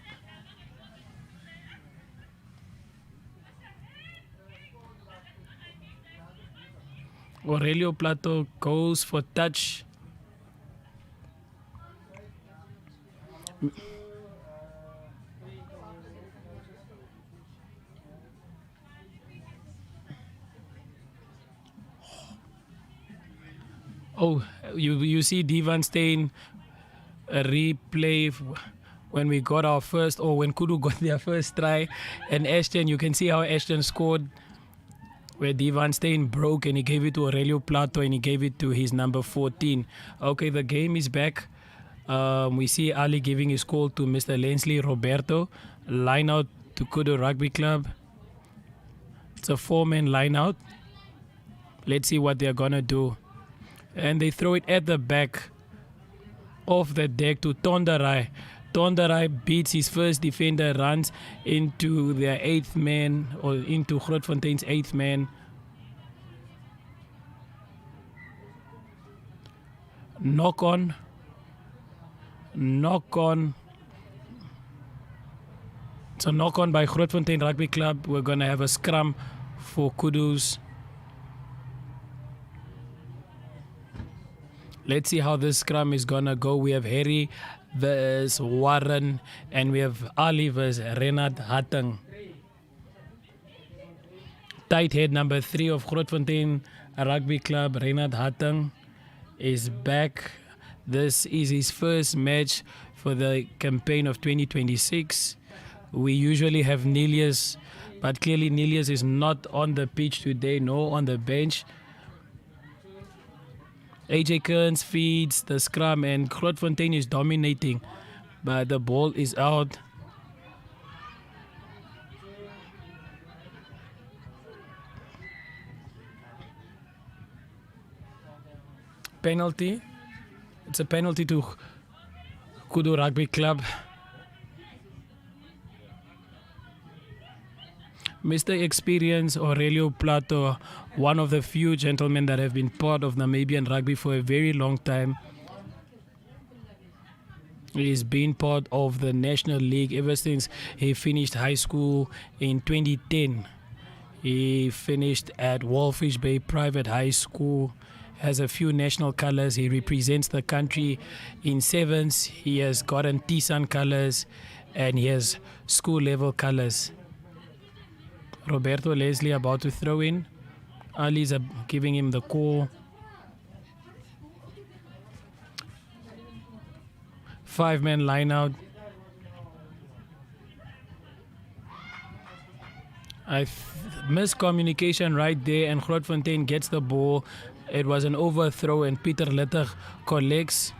Aurelio Plato goes for touch. Oh, you see Devan Steyn a replay when we got our first, or when Kudus got their first try, and Ashton, you can see how Ashton scored, where Devan Steyn broke and he gave it to Aurelio Plato and he gave it to his number 14. Okay, the game is back. We see Ali giving his call to Mr. Lensley Roberto. Line out to Kudus Rugby Club. It's a 4-man line out. Let's see what they're gonna do. And they throw it at the back of the deck to Tondarai. Tondarai beats his first defender, runs into their 8th man, or into Grootfontein's 8th man. Knock on. It's a knock on by Grootfontein Rugby Club. We're going to have a scrum for Kudus. Let's see how this scrum is going to go. We have Harry versus Warren, and we have Ali versus Renat Hatting. Tight head number 3 of Grootfontein Rugby Club, Renat Hatting, is back. This is his first match for the campaign of 2026. We usually have Nelius, but clearly Nelius is not on the pitch today, nor on the bench. AJ Kearns feeds the scrum and Grootfontein is dominating, but the ball is out. Penalty. It's a penalty to Kudus Rugby Club. Mr. Experience Aurelio Plato, one of the few gentlemen that have been part of Namibian rugby for a very long time. He's been part of the National League ever since he finished high school in 2010. He finished at Walfish Bay Private High School, has a few national colors. He represents the country in sevens. He has gotten Tisan colors and he has school level colors. Roberto Leslie about to throw in. Ali's giving him the call. 5-man line out. Miscommunication right there, and Grootfontein gets the ball. It was an overthrow and Peter Litter collects.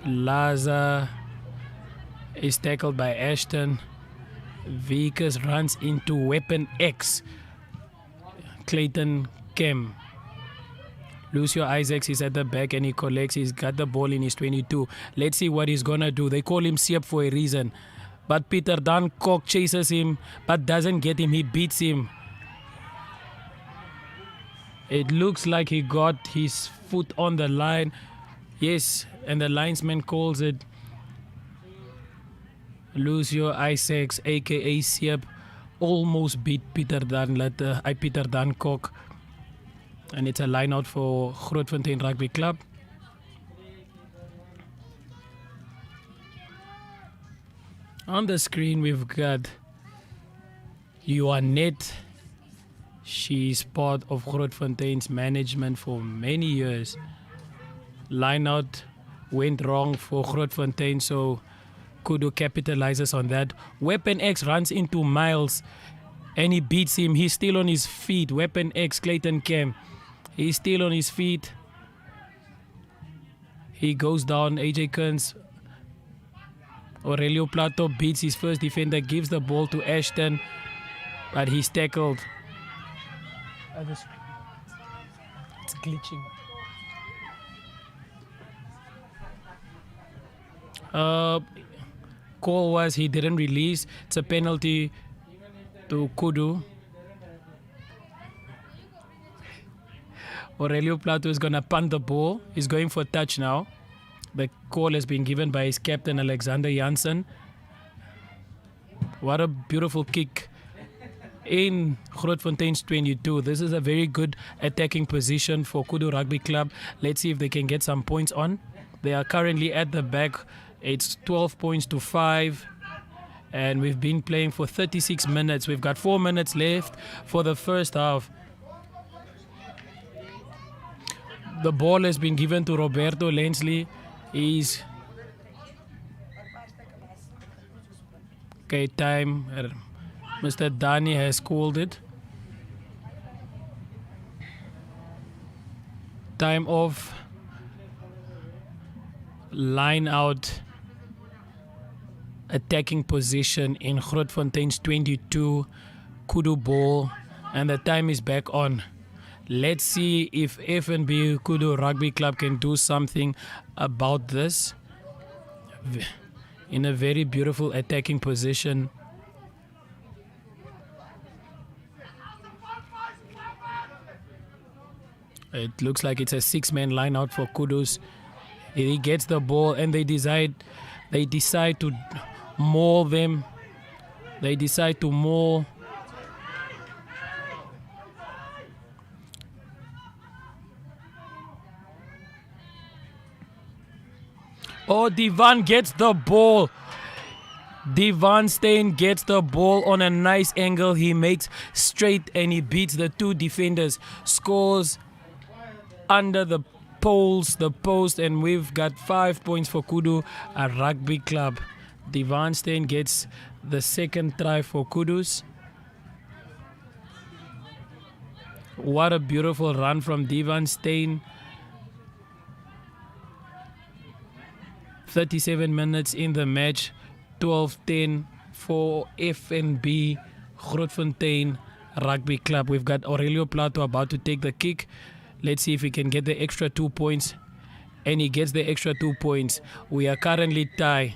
Laza is tackled by Ashton. Vickers runs into Weapon X. Clayton Kem. Lucio Isaacs is at the back and he collects. He's got the ball in his 22. Let's see what he's gonna do. They call him Siep for a reason. But Peter Dancock chases him but doesn't get him. He beats him. It looks like he got his foot on the line. Yes, and the linesman calls it. Lucio Isaacs, aka Siep, almost beat Peter Dancock. And it's a line out for Grootfontein Rugby Club. On the screen we've got Ioannette. She's part of Grootfontein's management for many years. Line out went wrong for Grootfontein, so Kudus capitalizes on that. Weapon X runs into Miles and he beats him. He's still on his feet. Weapon X, Clayton Kem. He's still on his feet. He goes down. AJ Kearns. Aurelio Plato beats his first defender, gives the ball to Ashton, but he's tackled. It's glitching. Call was he didn't release. It's a penalty to Kudus. Aurelio Plato is going to punt the ball. He's going for touch now. The call has been given by his captain, Alexander Janssen. What a beautiful kick in Grootfontein's 22. This is a very good attacking position for Kudus Rugby Club. Let's see if they can get some points on. They are currently at the back. It's 12 points to 5. And we've been playing for 36 minutes. We've got 4 minutes left for the first half. The ball has been given to Roberto Lensley. He's... Okay, time. Mr. Dani has called it. Time off. Line out. Attacking position in Grootfontein's 22. Kudus ball. And the time is back on. Let's see if FNB Kudus Rugby Club can do something about this. In a very beautiful attacking position. It looks like it's a 6-man line out for Kudus. He gets the ball and they decide to maul them. They decide to maul. Oh, Divan gets the ball. Divan Steyn gets the ball on a nice angle. He makes straight and he beats the 2 defenders. Scores under the post, and we've got 5 points for Kudus Rugby Club. Divan Steyn gets the second try for Kudus. What a beautiful run from Divan Steyn. 37 minutes in the match. 12-10 for FNB Grootfontein Rugby Club. We've got Aurelio Plato about to take the kick. Let's see if he can get the extra 2 points. And he gets the extra 2 points. We are currently tied.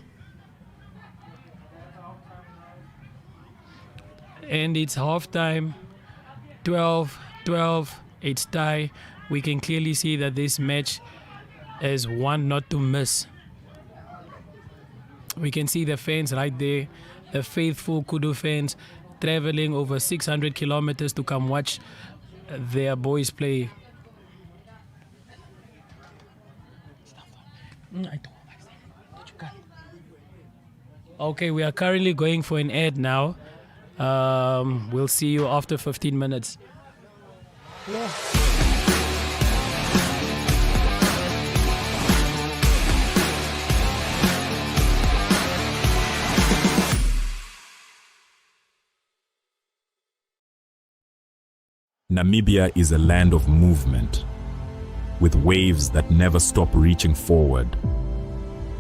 And it's half time. 12-12. It's tie. We can clearly see that this match is one not to miss. We can see the fans right there, the faithful Kudu fans traveling over 600 kilometers to come watch their boys play. Okay, we are currently going for an ad now. We'll see you after 15 minutes. Namibia is a land of movement, with waves that never stop reaching forward.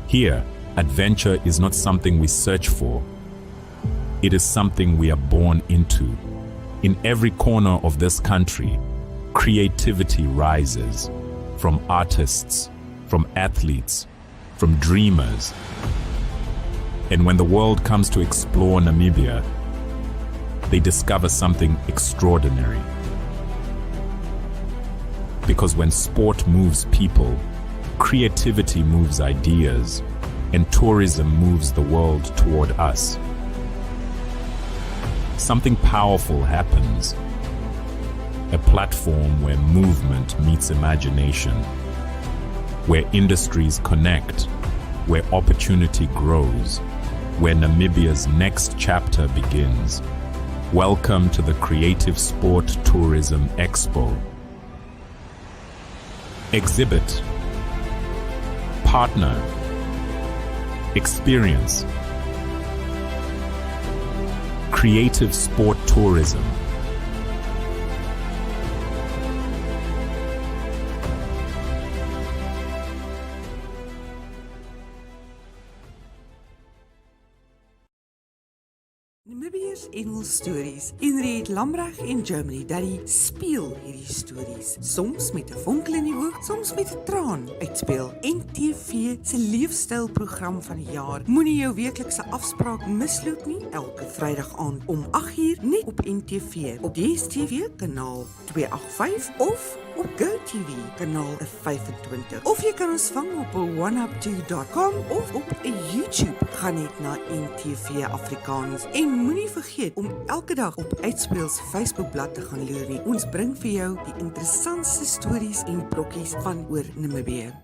Here, adventure is not something we search for. It is something we are born into. In every corner of this country, creativity rises, from artists, from athletes, from dreamers. And when the world comes to explore Namibia, they discover something extraordinary. Because when sport moves people, creativity moves ideas, and tourism moves the world toward us. Something powerful happens. A platform where movement meets imagination, where industries connect, where opportunity grows, where Namibia's next chapter begins. Welcome to the Creative Sport Tourism Expo. Exhibit, partner, experience. Creative Sport Tourism. Namibia's Annual Stories. Inreed Lambrach in Germany dat die speel hierdie stories. Soms met 'n vonkel in die oog, soms met 'n traan uitspeel. NTV se leefstylprogram van die jaar. Moenie jou weeklikse afspraak misloop nie. Elke Vrydag aand om 8uur net op NTV, op DStv kanaal 285 of op GoTV kanaal 25. Of jy kan ons vang op oneup2.com of op YouTube. Gaan net na NTV Afrikaans en moenie vergeet om elke dag op Uitspeel se Facebookblad te gaan loer nie. Ons bring vir jou die interessantste stories en brokkies van oor Namibië.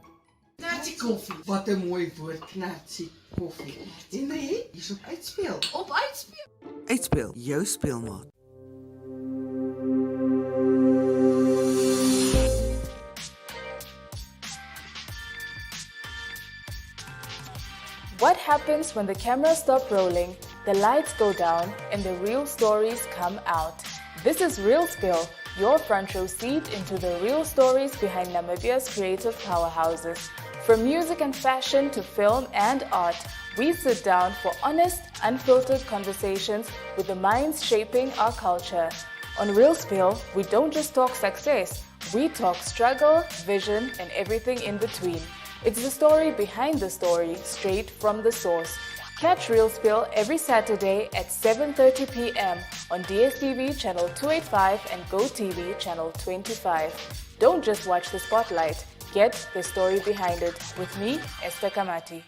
Knatsie koffie. Wat 'n mooi woord, knatsie koffie. En nee, hier's op Uitspeel. Op Uitspeel. Uitspeel, jou speelmaat. What happens when the cameras stop rolling, the lights go down, and the real stories come out? This is Real Spill, your front row seat into the real stories behind Namibia's creative powerhouses. From music and fashion to film and art, we sit down for honest, unfiltered conversations with the minds shaping our culture. On Real Spill, we don't just talk success, we talk struggle, vision, and everything in between. It's the story behind the story, straight from the source. Catch Real Spill every Saturday at 7:30 p.m. on DSTV channel 285 and GoTV channel 25. Don't just watch the spotlight, get the story behind it. With me, Esther Kamati.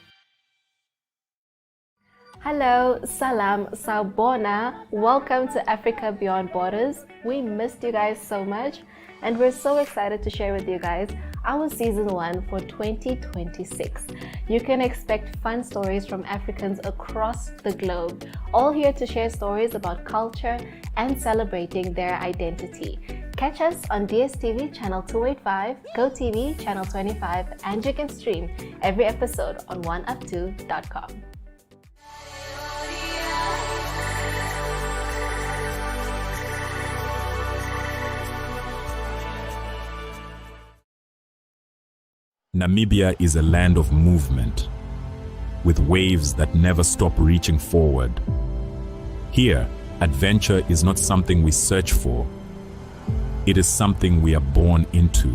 Hello, salam, sawubona. Welcome to Africa Beyond Borders. We missed you guys so much, and we're so excited to share with you guys our season 1 for 2026. You can expect fun stories from Africans across the globe, all here to share stories about culture and celebrating their identity. Catch us on DSTV channel 285, GoTV channel 25, and you can stream every episode on oneup2.com. Namibia is a land of movement, with waves that never stop reaching forward. Here, adventure is not something we search for. It is something we are born into.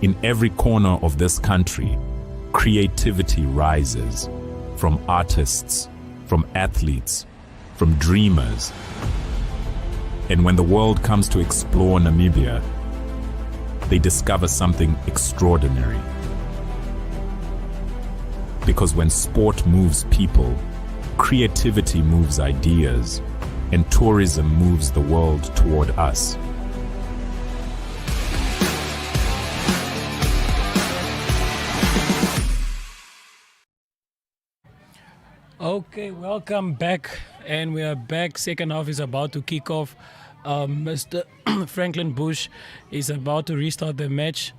In every corner of this country, creativity rises, from artists, from athletes, from dreamers. And when the world comes to explore Namibia, they discover something extraordinary. Because when sport moves people, creativity moves ideas, and tourism moves the world toward us. Okay, welcome back, and we are back. Second half is about to kick off. Mr. Franklin Bush is about to restart the match,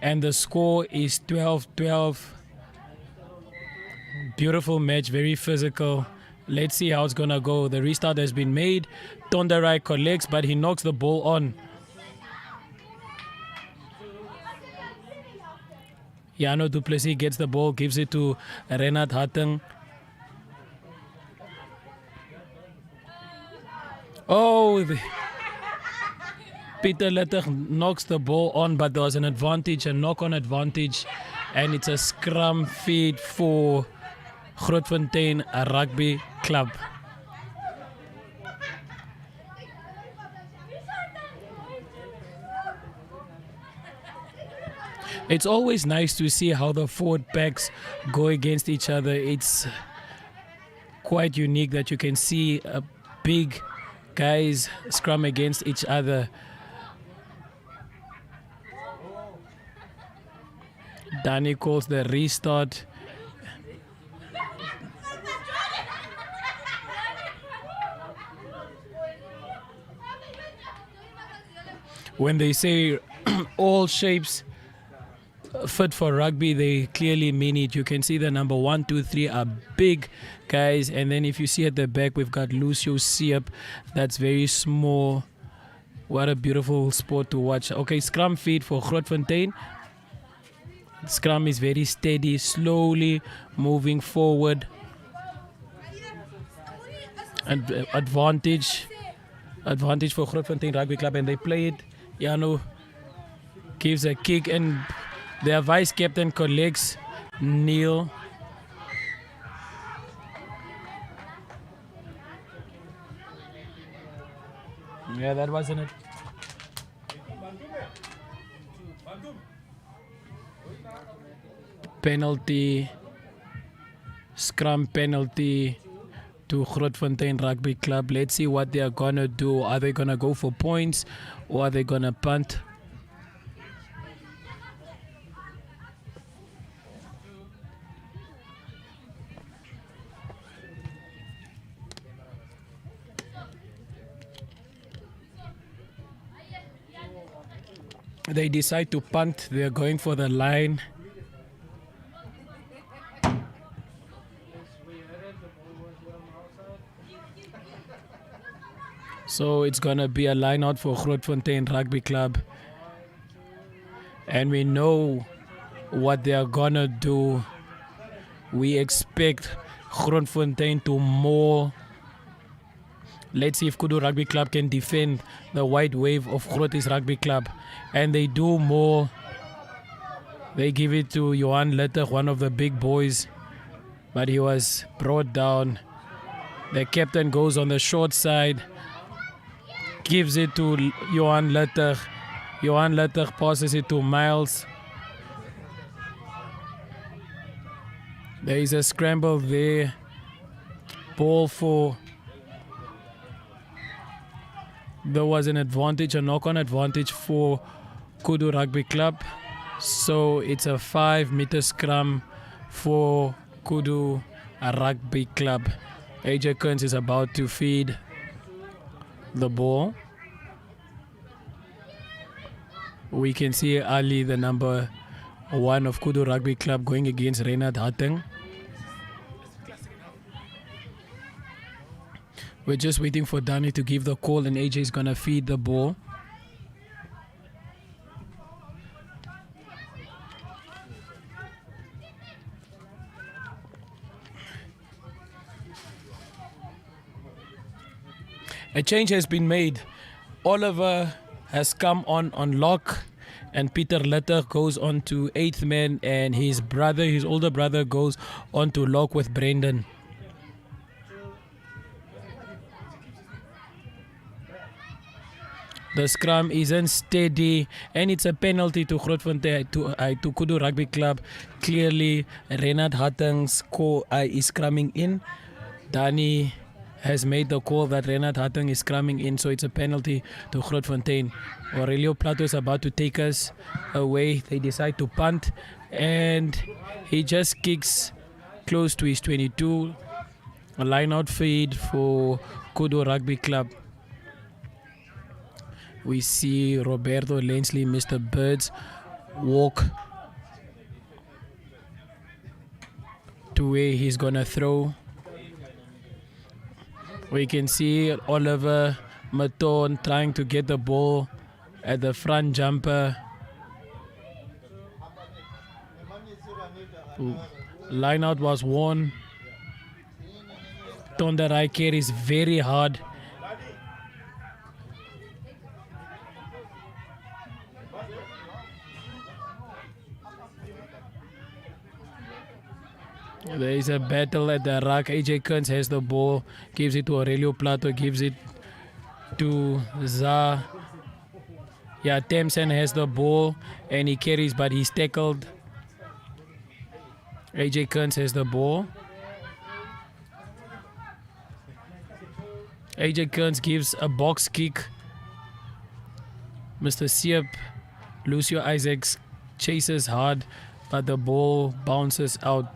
and the score is 12-12. Beautiful match, very physical. Let's see how it's gonna go. The restart has been made. Tonderai collects, but he knocks the ball on. Jano du Plessis gets the ball, gives it to Renat Hatting. Oh, Peter Letter knocks the ball on, but there was an advantage, a knock-on advantage, and it's a scrum feed for Grootfontein Rugby Club. It's always nice to see how the forward packs go against each other. It's quite unique that you can see a big guys scrum against each other. Danny calls the restart. When they say all shapes fit for rugby, they clearly mean it. You can see the number 1, 2, 3 are big guys, and then if you see at the back, we've got Lucio Siep, that's very small. What a beautiful sport to watch. Okay, scrum feed for Grootfontein. Scrum is very steady, slowly moving forward. And advantage for Grootfontein Rugby Club, and they play it. Jano gives a kick, and their vice captain collects Neil. Yeah, that wasn't it. Penalty, scrum penalty to Grootfontein Rugby Club. Let's see what they are gonna do. Are they gonna go for points, or are they gonna punt? They decide to punt. They're going for the line. So it's gonna be a line out for Grootfontein Rugby Club. And we know what they are gonna do. We expect Grootfontein to maul. Let's see if Kudus Rugby Club can defend the white wave of Grootes Rugby Club. And they do more. They give it to Johan Letter, one of the big boys, but he was brought down. The captain goes on the short side, gives it to Johan Letter. Johan Letter passes it to Miles. There is a scramble there. Ball for... There was an advantage, a knock-on advantage for Kudus Rugby Club. So it's a 5-meter scrum for Kudus Rugby Club. AJ Kearns is about to feed the ball. We can see Ali, the number 1 of Kudus Rugby Club, going against Reinhard Hatting. We're just waiting for Danny to give the call, and AJ is gonna feed the ball. A change has been made. Oliver has come on lock, and Peter Litter goes on to 8th man, and his older brother, goes on to lock with Brendan. The scrum isn't steady, and it's a penalty to Grootfontein, to Kudus Rugby Club. Clearly, Renard Hattung's call is scrumming in. Danny has made the call that Renard Hattung is scrumming in, so it's a penalty to Grootfontein. Aurelio Plato is about to take us away. They decide to punt, and he just kicks close to his 22. A line-out feed for Kudus Rugby Club. We see Roberto Lensley, Mr. Birds, walk to where he's gonna throw. We can see Oliver Maton trying to get the ball at the front jumper. Line out was won. Tonderai carries very hard. There is a battle at the ruck. AJ Kearns has the ball, gives it to Aurelio Plato, gives it to Za. Yeah, Thamson has the ball and he carries, but he's tackled. AJ Kearns has the ball. AJ Kearns gives a box kick. Mr. Siep, Lucio Isaacs chases hard, but the ball bounces out.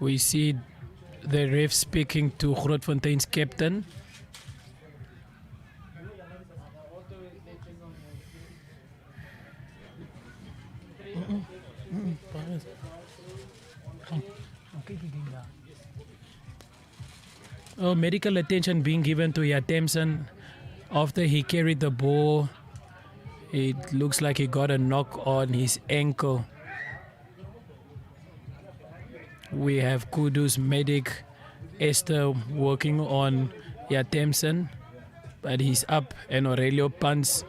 We see the ref speaking to Grootfontein's captain. Oh, medical attention being given to Thamson after he carried the ball. It looks like he got a knock on his ankle. We have Kudus medic Esther working on Thamson, but he's up, and Aurelio punts.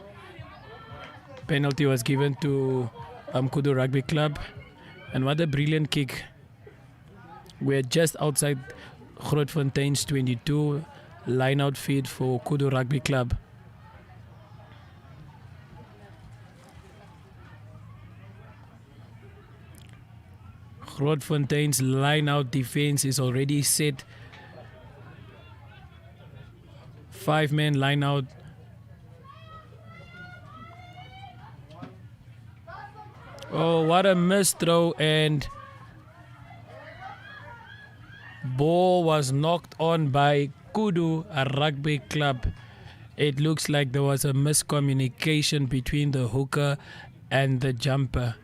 Penalty was given to Kudus Rugby Club, and what a brilliant kick. We're just outside Grootfontein's 22, line out feed for Kudus Rugby Club. Grootfontein's line-out defense is already set. 5-man line-out. Oh, what a missed throw, and ball was knocked on by Kudus Rugby Club. It looks like there was a miscommunication between the hooker and the jumper.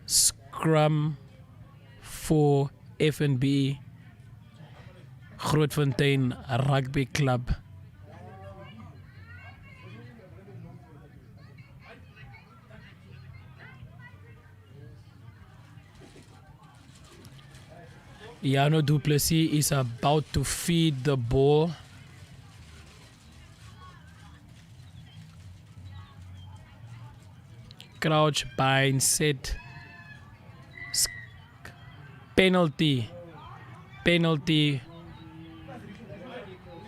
Scrum for FNB Grootfontein Rugby Club. Yano Duplessis is about to feed the ball. Crouch, bind, set. Penalty.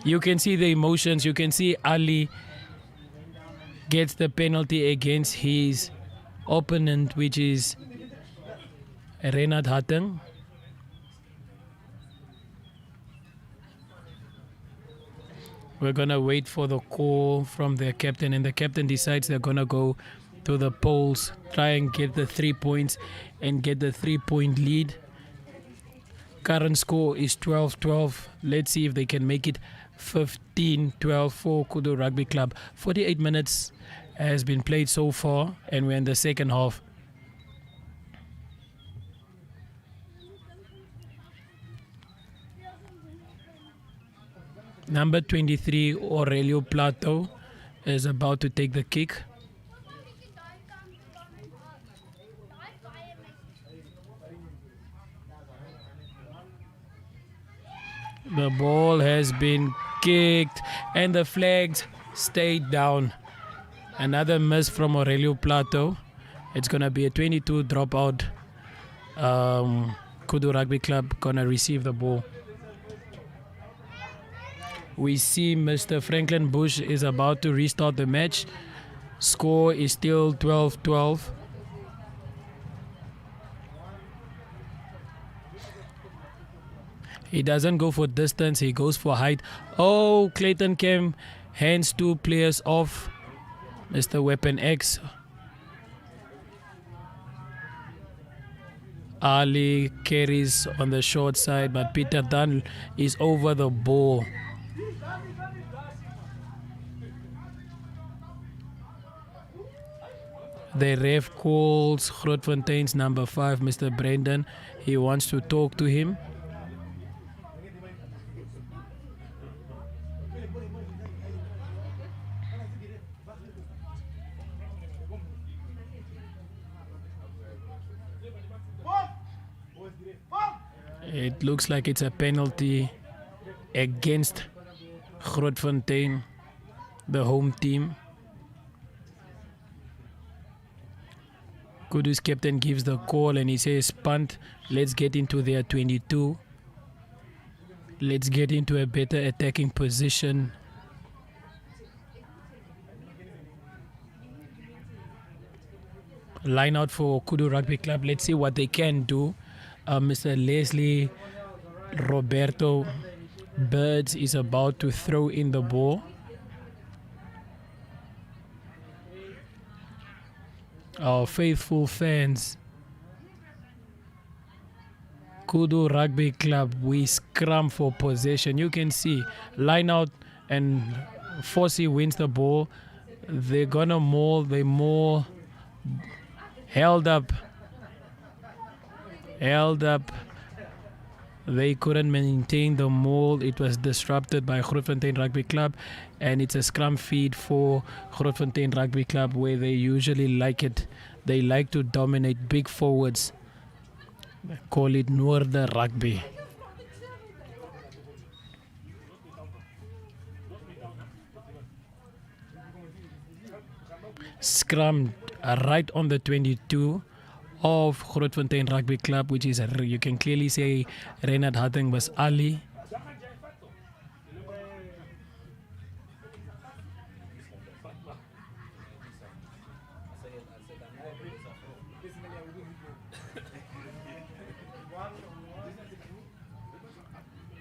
You can see the emotions. You can see Ali gets the penalty against his opponent, which is Renard Hattung. We're gonna wait for the call from the captain, and the captain decides they're gonna go to the polls, try and get the 3 points and get the 3-point lead. Current score is 12-12. Let's see if they can make it 15-12 for Kudus Rugby Club. 48 minutes has been played so far, and we're in the second half. Number 23, Aurelio Plato, is about to take the kick. The ball has been kicked and the flags stayed down. Another miss from Aurelio Plato. It's going to be a 22 dropout. Kudus Rugby Club going to receive the ball. We see Mr. Franklin Bush is about to restart the match. Score is still 12-12. He doesn't go for distance, he goes for height. Oh, Clayton Kemp hands two players off. Mr. Weapon X. Ali carries on the short side, but Peter Dunn is over the ball. The ref calls Grootfontein's number 5, Mr. Brendan. He wants to talk to him. It looks like it's a penalty against Grootfontein, the home team. Kudus captain gives the call and he says, punt, let's get into their 22. Let's get into a better attacking position. Line out for Kudus Rugby Club. Let's see what they can do. Mr. Leslie Roberto Birds is about to throw in the ball. Our faithful fans, Kudus Rugby Club, we scrum for possession. You can see line out and Fossey wins the ball. They're gonna maul, they maul, held up. They couldn't maintain the maul. It was disrupted by Grootfontein Rugby Club, and it's a scrum feed for Grootfontein Rugby Club where they usually like it. They like to dominate big forwards. They call it Noorder Rugby. Scrum right on the 22 of Grootfontein Rugby Club, which is, you can clearly say, Reinhard Harting was Ali.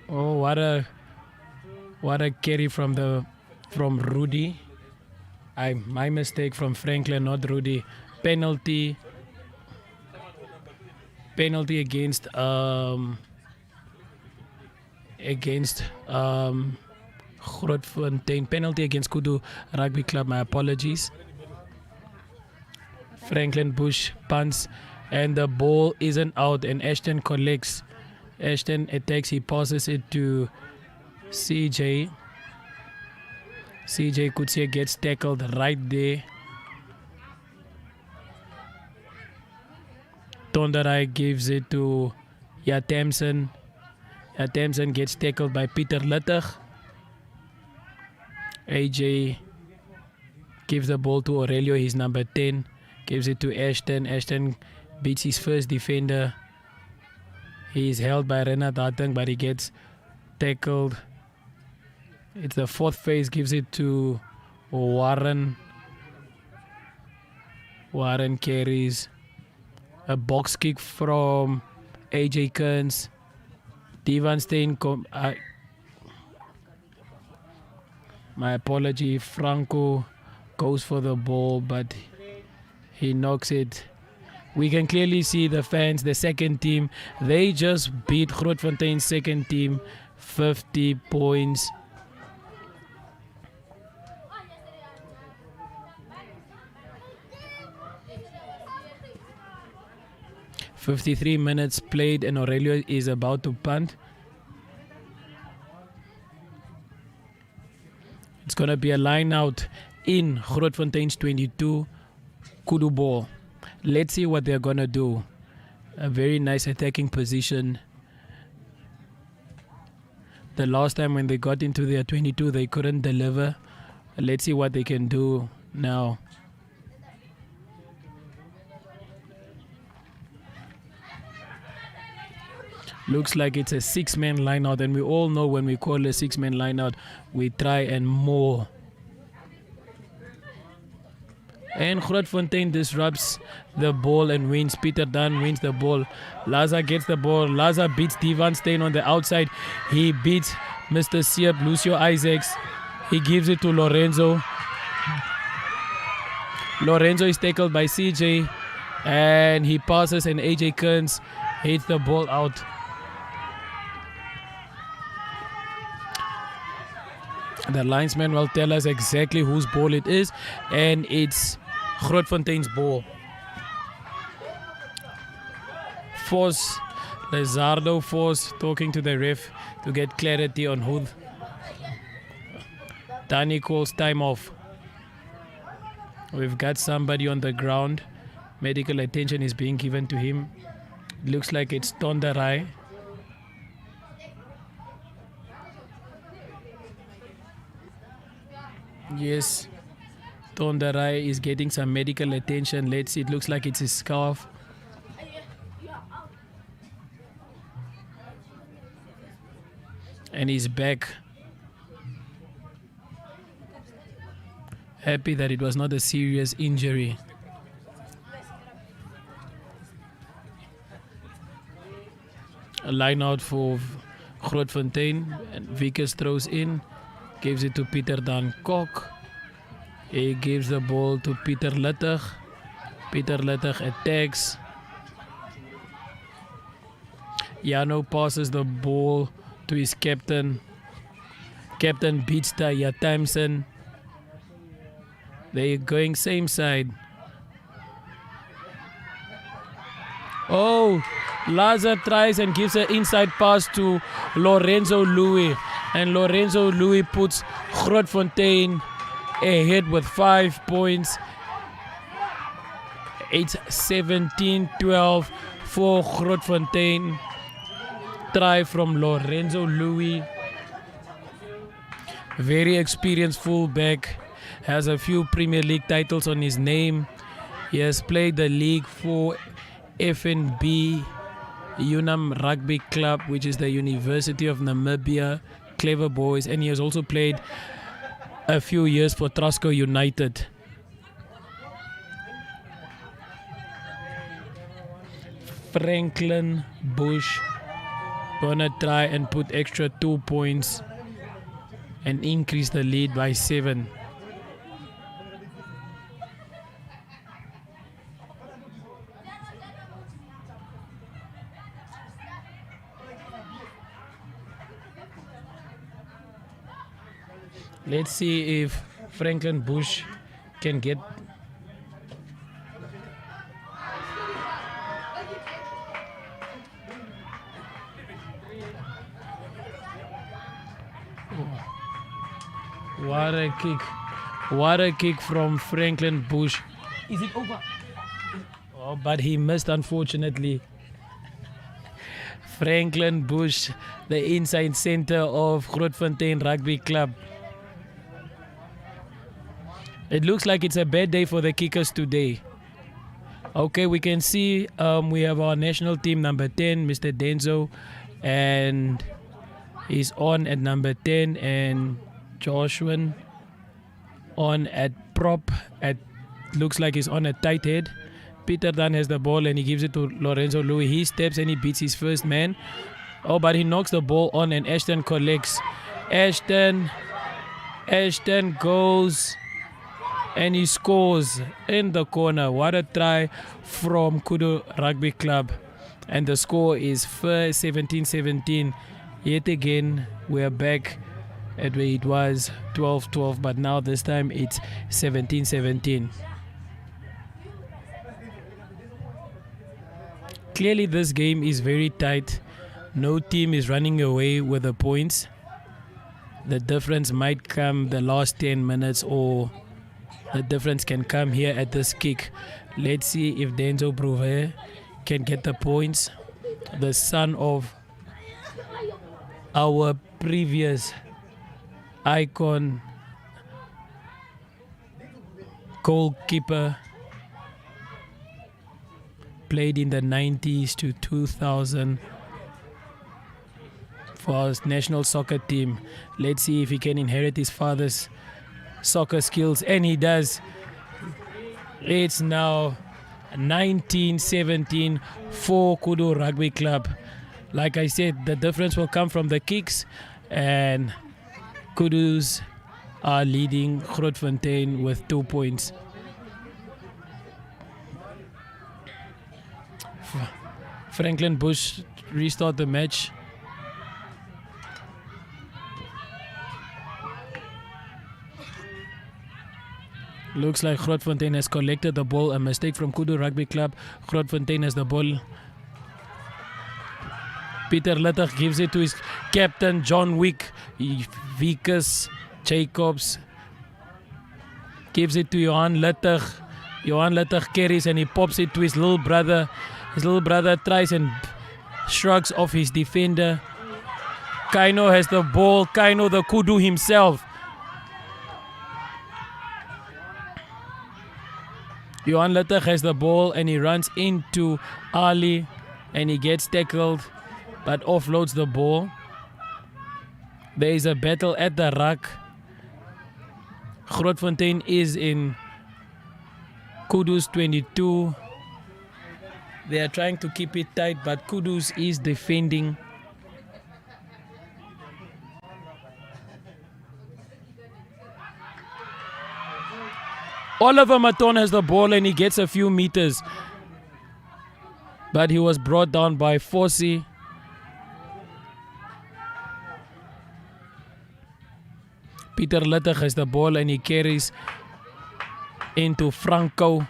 Oh, what a carry from Rudy. My mistake from Franklin, not Rudy. Penalty against Grootfontein. Penalty against Kudus Rugby Club. My apologies. Franklin Bush punts and the ball isn't out, and Ashton collects. Ashton attacks, he passes it to CJ. CJ Kutsia gets tackled right there. Tonderai gives it to Yatamson. Yatamson gets tackled by Peter Luttig. AJ gives the ball to Aurelio, he's number 10. Gives it to Ashton. Ashton beats his first defender. He is held by Reinhard Harting, but he gets tackled. It's the fourth phase, gives it to Warren. Warren carries. A box kick from AJ Kearns. Devan Stein, my apology, Franco goes for the ball, but he knocks it. We can clearly see the fans, the second team, they just beat Grootfontein's second team 50 points. .53 minutes played and Aurelio is about to punt. It's going to be a line out in Grootfontein's 22 Kudu ball. Let's see what they're going to do. A very nice attacking position. The last time when they got into their 22, they couldn't deliver. Let's see what they can do now. Looks like it's a 6-man line out, and we all know when we call a 6-man line out, we try and more. And Grootfontein disrupts the ball and wins. Peter Dunn wins the ball. Laza gets the ball. Laza beats Divan Stein on the outside. He beats Mr. Siep, Lucio Isaacs. He gives it to Lorenzo. Lorenzo is tackled by CJ, and he passes, and AJ Kearns hits the ball out. The linesman will tell us exactly whose ball it is, and it's Grootfontein's ball. Force, Lizardo Force talking to the ref to get clarity on who. Danny calls time off. We've got somebody on the ground. Medical attention is being given to him. Looks like it's Tondarai. Yes, Tondarai is getting some medical attention. Let's see, it looks like it's his scarf. And he's back. Happy that it was not a serious injury. A line out for Grootfontein, and Vickers throws in. Gives it to Pieter Dan Kok. He gives the ball to Pieter Luttig. Pieter Luttig attacks. Jano passes the ball to his captain. Captain beats Taya Thompson. They're going same side. Oh, Laza tries and gives an inside pass to Lorenzo Louis. And Lorenzo Louis puts Grootfontein ahead with 5 points. It's 17-12 for Grootfontein. Try from Lorenzo Louis. Very experienced fullback. Has a few Premier League titles on his name. He has played the league for FNB Unam Rugby Club, which is the University of Namibia. Clever boys, and he has also played a few years for Trasco United. Franklin Bush gonna try and put extra 2 points and increase the lead by 7. Let's see if Franklin Bush can get. What a kick. What a kick from Franklin Bush. Is it over? Oh, but he missed, unfortunately. Franklin Bush, the inside center of Grootfontein Rugby Club. It looks like it's a bad day for the kickers today. Okay, we can see we have our national team number 10, Mr. Denzo, and he's on at number 10, and Joshua on at prop. Looks like he's on a tight head. Peter Dunn has the ball and he gives it to Lorenzo Louis. He steps and he beats his first man. Oh, but he knocks the ball on and Ashton collects. Ashton goes and he scores in the corner. What a try from Kudu Rugby Club. And the score is 17-17. Yet again, we're back at where it was 12-12, but now this time it's 17-17. Clearly this game is very tight. No team is running away with the points. the difference might come the last 10 minutes, or the difference can come here at this kick. Let's see if Denzo Bruve can get the points. The son of our previous icon goalkeeper, played in the 90s to 2000 for our national soccer team. Let's see if he can inherit his father's soccer skills, and he does. It's now 19-17 for Kudus Rugby Club. Like I said, the difference will come from the kicks, and Kudus are leading Grootfontein with 2 points. Franklin Bush restart the match. Looks like Grootfontein has collected the ball. A mistake from Kudus Rugby Club. Grootfontein has the ball. Peter Littig gives it to his captain, John Wick. Vikas Jacobs gives it to Johan Littig. Johan Littig carries and he pops it to his little brother. His little brother tries and shrugs off his defender. Kaino has the ball. Kaino, the Kudu himself. Johan Littig has the ball and he runs into Ali and he gets tackled but offloads the ball. There is a battle at the ruck. Grootfontein is in Kudus 22. They are trying to keep it tight, but Kudus is defending. Oliver Maton has the ball and he gets a few meters, but he was brought down by Fossey. Peter Littig has the ball and he carries into Franco.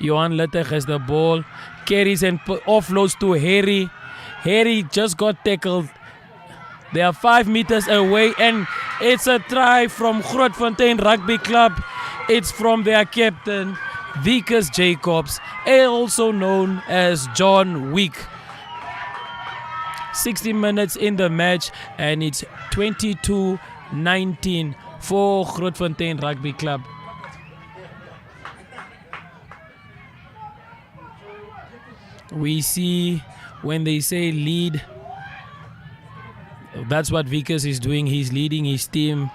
Johan Littig has the ball, carries and offloads to Harry. Harry just got tackled. They are 5 meters away and it's a try from Grootfontein Rugby Club. It's from their captain, Vikas Jacobs, also known as John Wick. 60 minutes in the match and it's 22-19 for Grootfontein Rugby Club. We see when they say lead, that's what Vikas is doing. He's leading his team.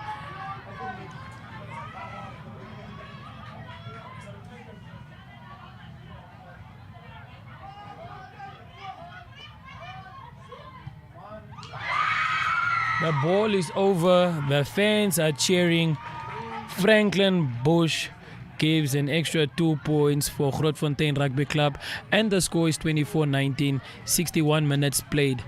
The ball is over. The fans are cheering. Franklin Bush gives an extra 2 points for Grootfontein Rugby Club. And the score is 24-19, 61 minutes played.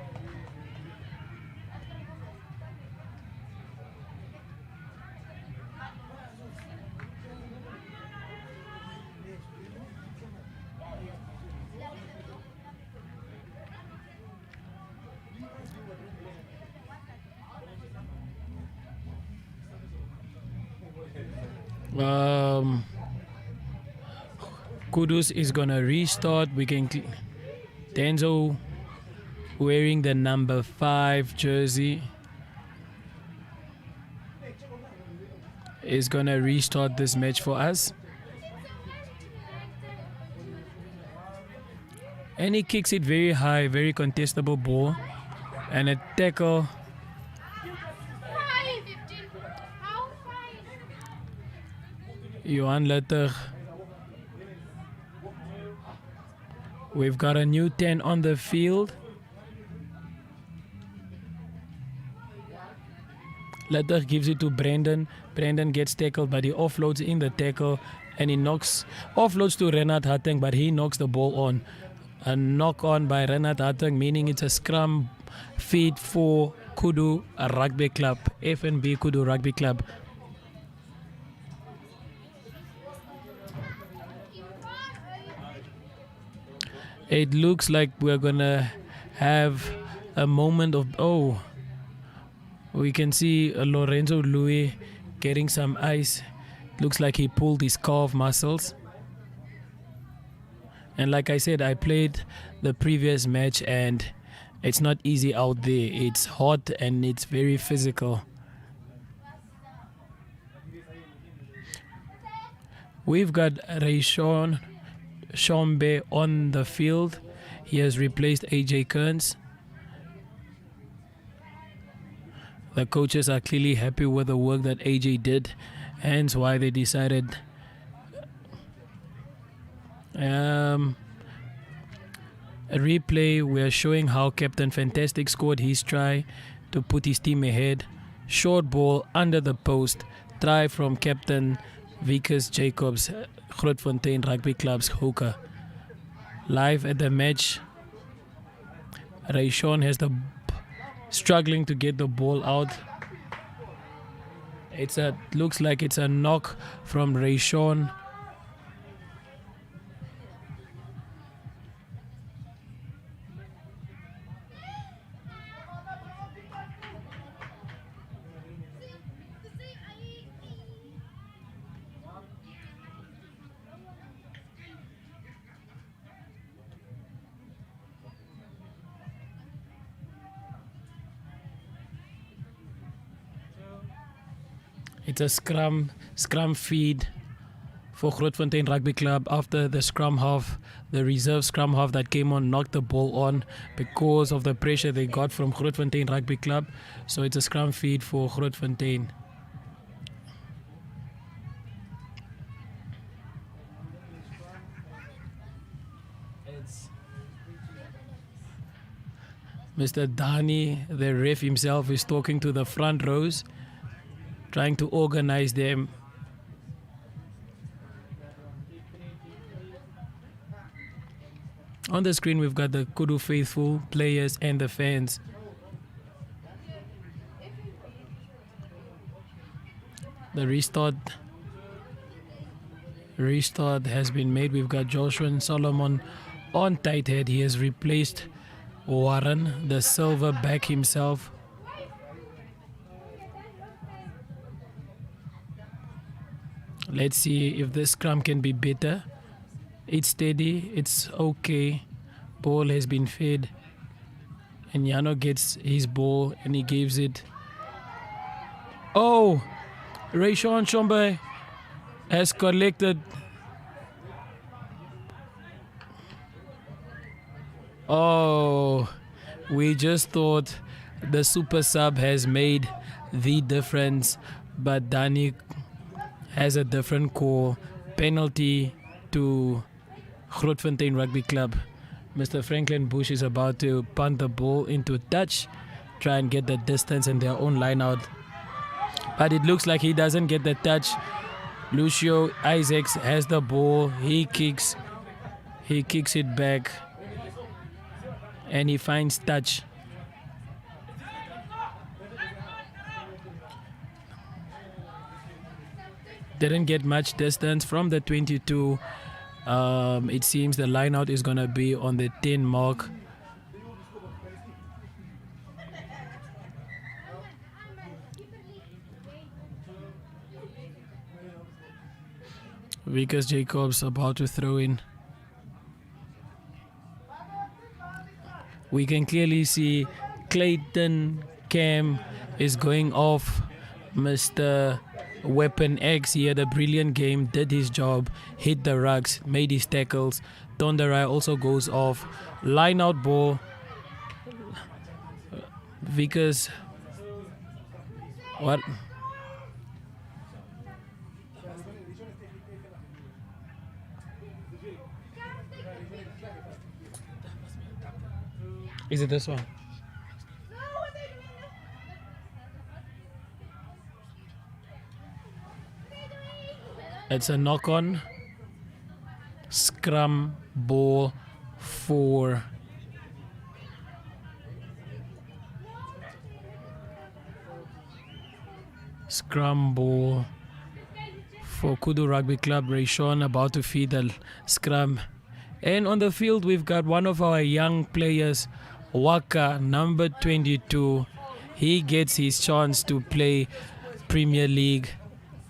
Kudus is gonna restart. We can Denzo wearing the number 5 jersey is gonna restart this match for us. And he kicks it very high, very contestable ball, and a tackle. Johan Littig. We've got a new 10 on the field. Littig gives it to Brendan. Brendan gets tackled, but he offloads in the tackle and he offloads to Renat Hatting, but he knocks the ball on. A knock on by Renat Hatting, meaning it's a scrum feed for Kudus Rugby Club, FNB Kudus Rugby Club. It looks like we're gonna have a moment of We can see Lorenzo Louis getting some ice. Looks like he pulled his calf muscles. And like I said, I played the previous match and it's not easy out there. It's hot and it's very physical. We've got Rayshawn Shombe on the field. He has replaced AJ Kearns. The coaches are clearly happy with the work that AJ did, hence why they decided a replay. We are showing how Captain Fantastic scored his try to put his team ahead. Short ball under the post, try from Captain Vickers Jacobs, Grootfontein Rugby Club's hooker. Live at the match, Rayshawn has the struggling to get the ball out. Looks like it's a knock from Rayshawn. It's a scrum feed for Grootfontein Rugby Club after the scrum half, the reserve scrum half that came on knocked the ball on because of the pressure they got from Grootfontein Rugby Club. So it's a scrum feed for Grootfontein. Mr. Dani, the ref himself, is talking to the front rows, trying to organize them. On the screen, we've got the Kudu faithful, players and the fans. The restart has been made. We've got Joshua Solomon on tight head. He has replaced Warren, the silver back himself. Let's see if the scrum can be better. It's steady, it's okay. Ball has been fed. And Yano gets his ball and he gives it. Oh! Rayshawn Shombe has collected. Oh, we just thought the super sub has made the difference, but Dani has a different call. Penalty to Grootfontein Rugby Club. Mr. Franklin Bush is about to punt the ball into touch, try and get the distance in their own line out. But it looks like he doesn't get the touch. Lucio Isaacs has the ball. He kicks it back and he finds touch. Didn't get much distance from the 22. It seems the line out is gonna be on the 10 mark. Vickers Jacobs about to throw in. We can clearly see Clayton Cam is going off. Mr. Weapon X, he had a brilliant game, did his job, hit the rucks, made his tackles. Tonderai also goes off. Line out ball. Vickers. What? Is it this one? It's a knock on. Scrum ball for Kudu Rugby Club. Rayshawn about to feed the scrum. And on the field we've got one of our young players, Waka, number 22. he gets his chance to play Premier League,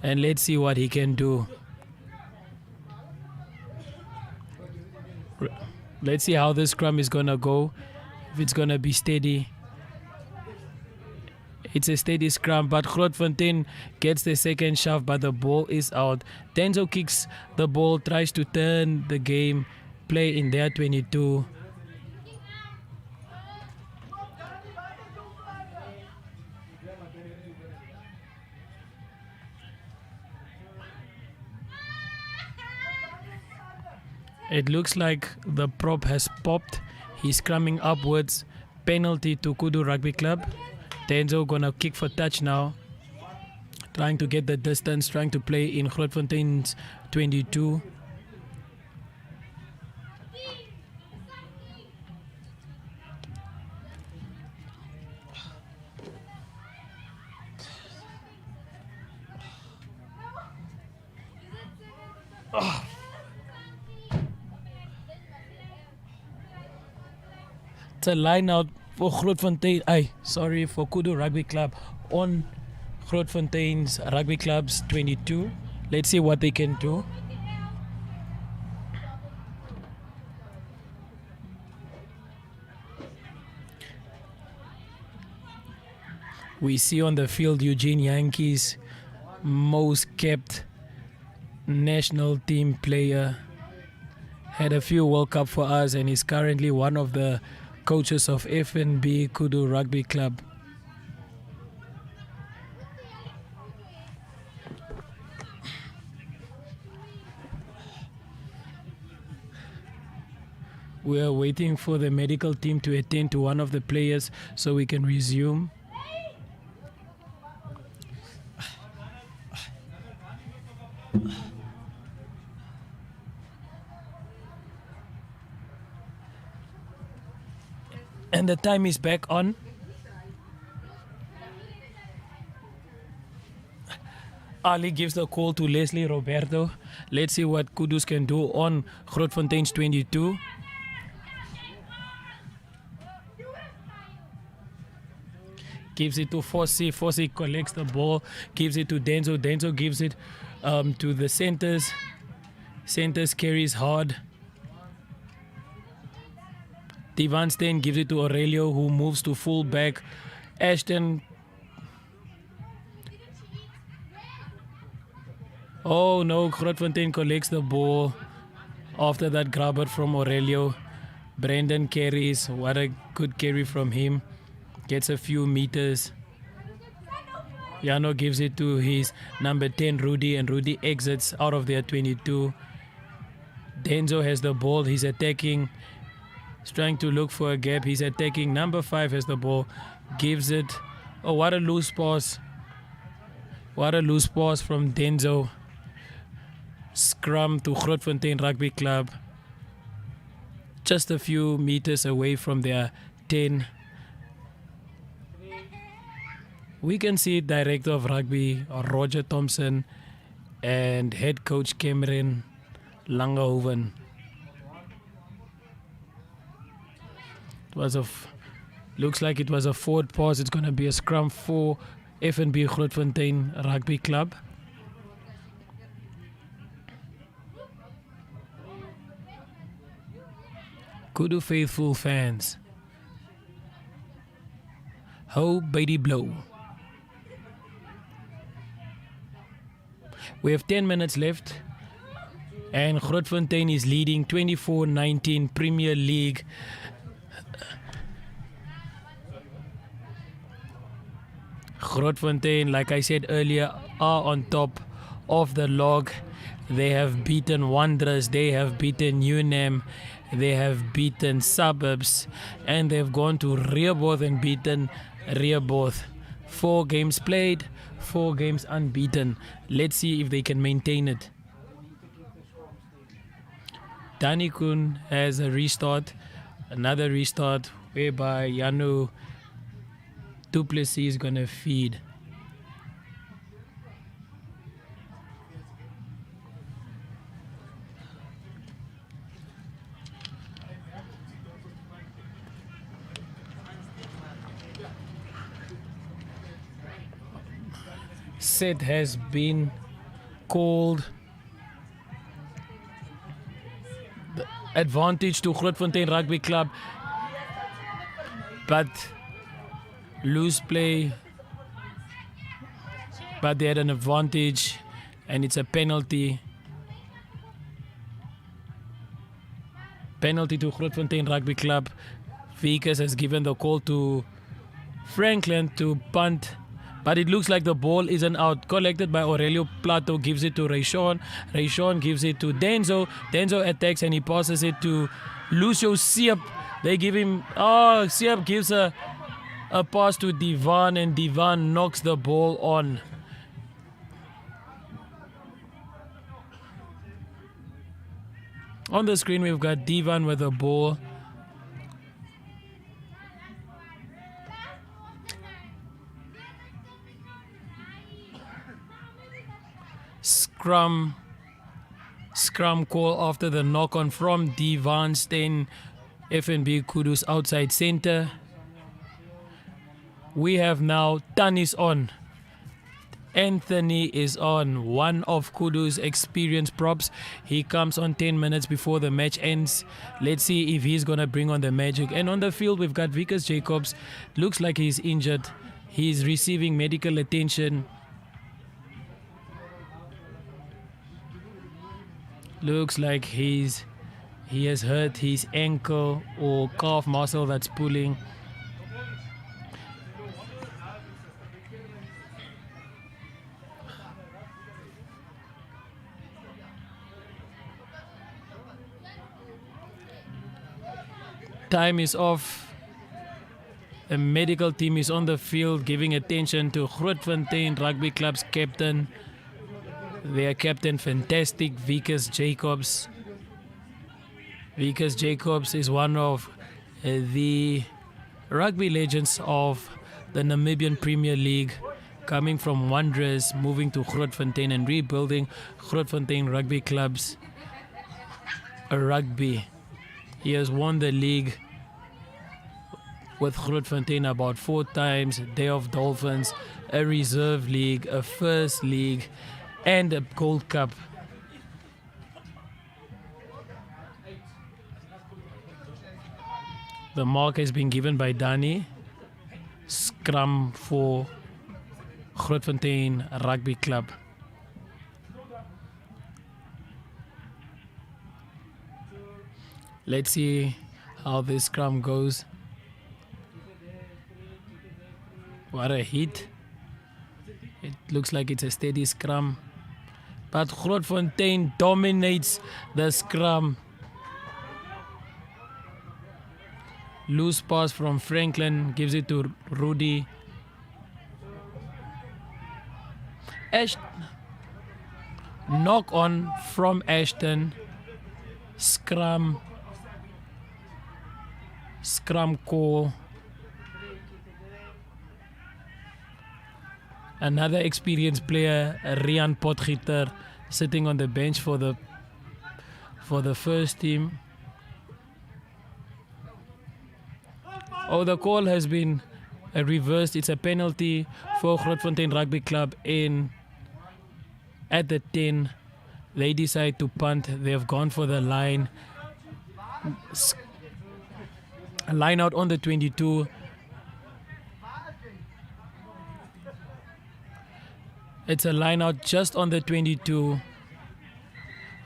and let's see what he can do. Let's see how this scrum is gonna go, if it's gonna be steady. It's a steady scrum, but Grootfontein gets the second shove, but the ball is out. Denzo kicks the ball, tries to turn the game, play in their 22. It looks like the prop has popped. He's scrumming upwards. Penalty to Kudus Rugby Club. Denzo gonna kick for touch now. Trying to get the distance, trying to play in Grootfontein's 22. It's a line out for Grootfontein. Sorry, for Kudus Rugby Club on Grootfontein's Rugby Club's 22. Let's see what they can do. We see on the field Eugene Yankees, most kept national team player. Had a few World Cup for us and is currently one of the coaches of FNB Kudus Rugby Club. We are waiting for the medical team to attend to one of the players so we can resume. And the time is back on. Ali gives the call to Leslie Roberto. Let's see what Kudus can do on Grootfontein's 22. Gives it to Fossey. Fossey collects the ball, gives it to Denzo. Denzo gives it to the centers. Centers carries hard. Van Steen gives it to Aurelio, who moves to full back. Ashton. Oh no, Grootfontein collects the ball after that grabber from Aurelio. Brendan carries. What a good carry from him. Gets a few meters. Yano gives it to his number 10, Rudy, and Rudy exits out of their 22. Denzo has the ball. He's attacking. He's trying to look for a gap. He's attacking. Number 5 has the ball. Gives it. Oh, what a loose pass. What a loose pass from Denzo. Scrum to Grootfontein Rugby Club. Just a few meters away from their 10. We can see Director of Rugby Roger Thompson and Head Coach Cameron Langehoven. Looks like it was a forward pass. It's going to be a scrum for FNB Grootfontein Rugby Club. Kudus faithful fans. Ho baby blow. We have 10 minutes left and Grootfontein is leading 24-19 Premier League. Grootfontein, like I said earlier, are on top of the log. They have beaten Wanderers, they have beaten UNAM, they have beaten Suburbs, and they've gone to Rehoboth and beaten Rehoboth. 4 games played, 4 games unbeaten. Let's see if they can maintain it. Danny Kuhn has a restart, another restart whereby Yanu Duplessis is going to feed. set has been called. The advantage to Grootfontein Rugby Club, but loose play, but they had an advantage and it's a penalty. Penalty to Grootfontein Rugby Club. Vickers has given the call to Franklin to punt, but it looks like the ball isn't out. Collected by Aurelio Plato, gives it to Rayshawn. Rayshawn gives it to Denzo. Denzo attacks and he passes it to Lucio Siep. They give him, Siep gives a pass to Divan and Divan knocks the ball on. On the screen we've got Divan with the ball. Scrum call after the knock on from Divan Stein. FNB Kudus outside center. We have now Tanis on. Anthony is on, one of Kudus' experienced props. He comes on 10 minutes before the match ends. Let's see if he's going to bring on the magic. And on the field, we've got Vickers Jacobs. Looks like he's injured. He's receiving medical attention. Looks like he has hurt his ankle or calf muscle that's pulling. Time is off. The medical team is on the field giving attention to Grootfontein Rugby Club's captain. Their captain, fantastic, Vickers Jacobs. Vickers Jacobs is one of the rugby legends of the Namibian Premier League, coming from Wanderers, moving to Grootfontein and rebuilding Grootfontein Rugby Club's rugby. He has won the league with Grootfontein about 4 times, Day of Dolphins, a reserve league, a first league, and a Gold Cup. The mark has been given by Dani. Scrum for Grootfontein Rugby Club. Let's see how this scrum goes. What a hit. It looks like it's a steady scrum. But Grootfontein dominates the scrum. Loose pass from Franklin, gives it to Rudy. Knock on from Ashton. Scrum call. Another experienced player, Rian Potgieter, sitting on the bench for the first team. Oh, the call has been reversed. It's a penalty for Grootfontein Rugby Club at the 10. They decide to punt. They have gone for the line. Line out on the 22. It's a line out just on the 22.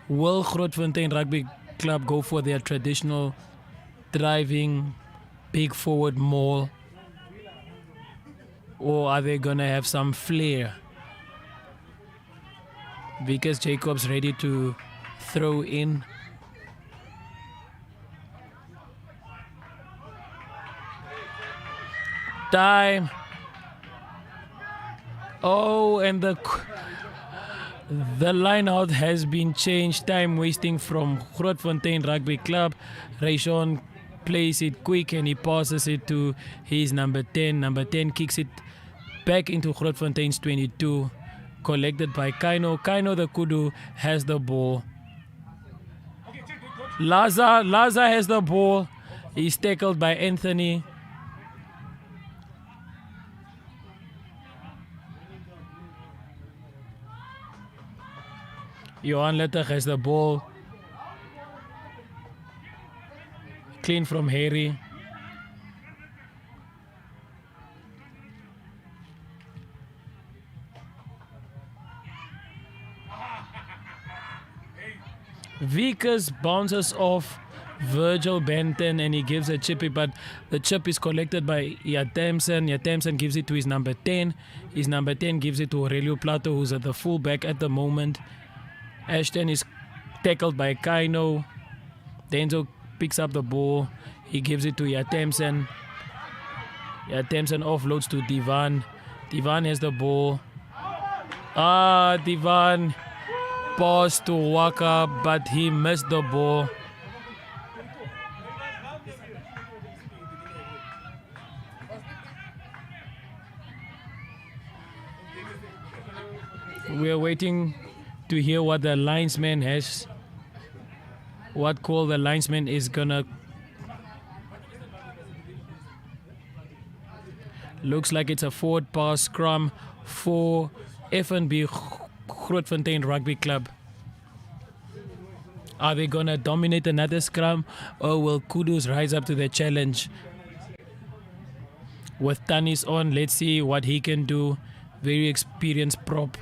Will Grootfontein Rugby Club go for their traditional driving big forward maul, or are they gonna have some flair? Vickers Jacobs ready to throw in. Time. Oh, and the line out has been changed. Time wasting from Grootfontein Rugby Club. Rayshawn plays it quick and he passes it to his number 10. Number 10 kicks it back into Grootfontein's 22. Collected by Kaino. Kaino the Kudu has the ball. Laza has the ball. He's tackled by Anthony. Johan Luttig has the ball. Clean from Harry. Vickers bounces off Virgil Benton and he gives a chippy, but the chip is collected by Yatemson. Yatemson gives it to his number 10. His number 10 gives it to Aurelio Plato, who's at the fullback at the moment. Ashton is tackled by Kaino. Denzo picks up the ball. He gives it to Yatemson. Yatemson offloads to Divan. Divan has the ball. Divan passed to Waka, but he missed the ball. We are waiting to hear what the linesman has, what call the linesman is gonna. Looks like it's a forward pass scrum for FNB Grootfontein Rugby Club. Are they gonna dominate another scrum, or will Kudus rise up to the challenge? With Tanis on, let's see what he can do. Very experienced prop.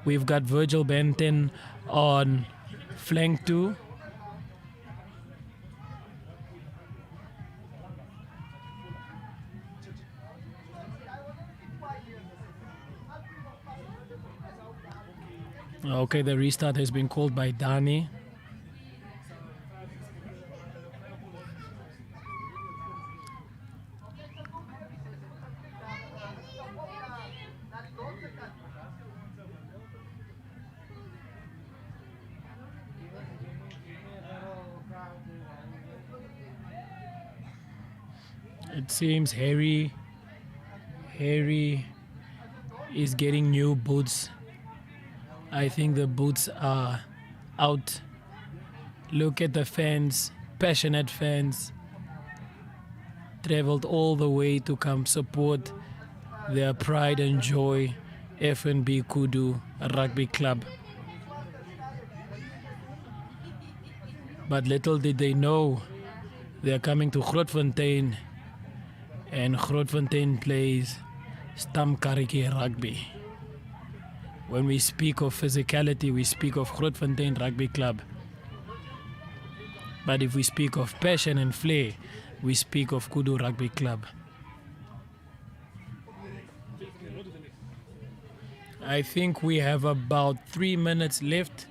We've got Virgil Benton on flank 2. Okay, the restart has been called by Dani. It seems Harry is getting new boots. I think the boots are out. Look at the fans, passionate fans, traveled all the way to come support their pride and joy, FNB Kudus Rugby Club. But little did they know, they're coming to Grootfontein, and Grootfontein plays Stamkariki Rugby. When we speak of physicality, we speak of Grootfontein Rugby Club. But if we speak of passion and flair, we speak of Kudus Rugby Club. I think we have about 3 minutes left.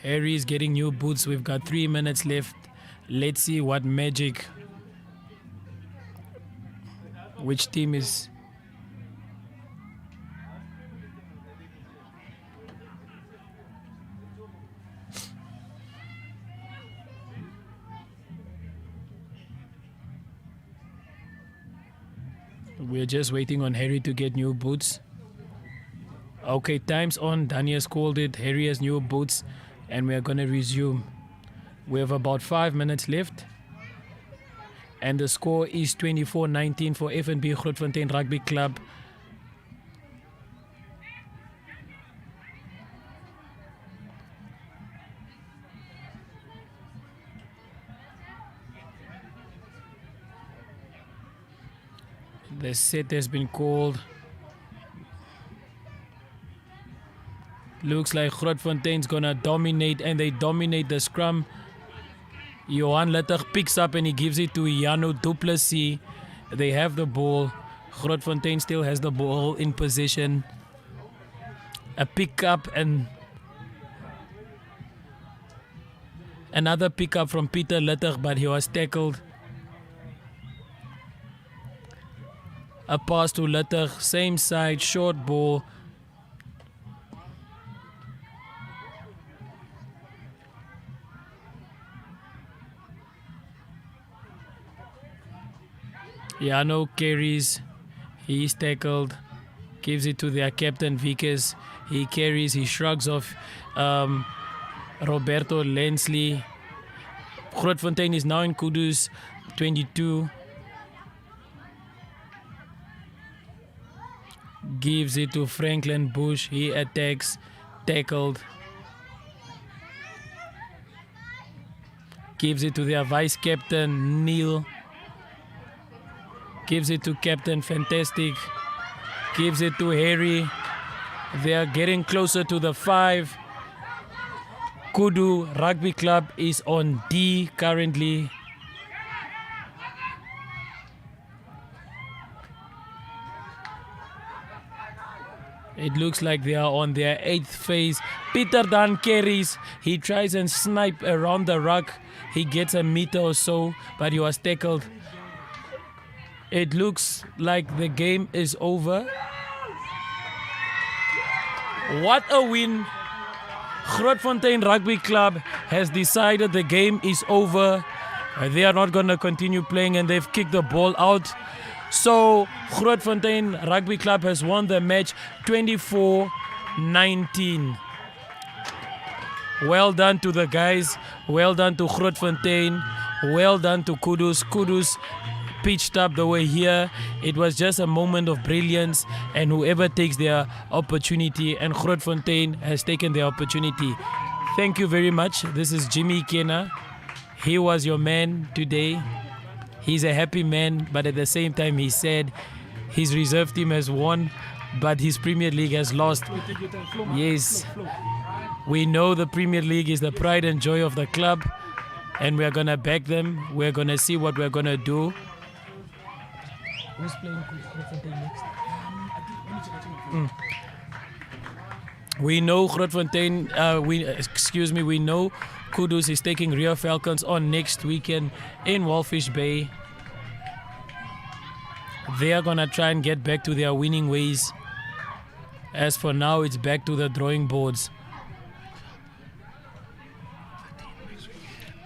Harry is getting new boots. We've got 3 minutes left. Let's see what magic, which team is... We're just waiting on Harry to get new boots. Okay, time's on. Danny has called it. Harry has new boots, and we are going to resume. We have about 5 minutes left, and the score is 24-19 for FNB Grootfontein Rugby Club. The set has been called. Looks like Grootfontein's gonna dominate, and they dominate the scrum. Johan Luttig picks up and he gives it to Jano Duplessis. They have the ball. Grootfontein still has the ball in possession. A pick up and another pick up from Peter Luttig, but he was tackled. A pass to Luttig, same side, short ball. Jano carries, he's tackled, gives it to their captain Vickers. He carries, he shrugs off Roberto Lensley. Grootfontein is now in Kudus 22. Gives it to Franklin Bush. He attacks, tackled. Gives it to their vice captain, Neil. Gives it to Captain Fantastic. Gives it to Harry. They are getting closer to the 5. Kudu Rugby Club is on D currently. It looks like they are on their 8th phase. Peter Dan carries. He tries and snipe around the ruck. He gets a meter or so, but he was tackled. It looks like the game is over. What a win. Grootfontein Rugby Club has decided the game is over. They are not going to continue playing and they've kicked the ball out. So Grootfontein Rugby Club has won the match 24-19. Well done to the guys. Well done to Grootfontein. Well done to Kudus. Kudus pitched up the way here. It was just a moment of brilliance, and whoever takes their opportunity, and Grootfontein has taken their opportunity. Thank you very much. This is Jimmy Kena. He was your man today. He's a happy man, but at the same time he said his reserve team has won, but his Premier League has lost. Yes, we know the Premier League is the pride and joy of the club, and we're going to back them. We're going to see what we're going to do. Who's playing Grootfontein next? We know Grootfontein, we know Kudus is taking Rio Falcons on next weekend in Walfish Bay. They are going to try and get back to their winning ways. As for now, it's back to the drawing boards.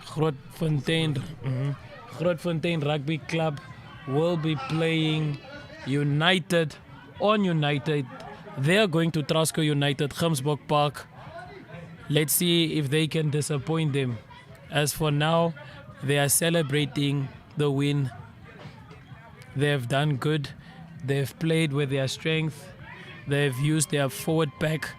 Grootfontein Rugby Club will be playing United on United. They are going to Trasco United, Grimsbok Park. Let's see if they can disappoint them. As for now, they are celebrating the win. They have done good. They've played with their strength. They've used their forward pack.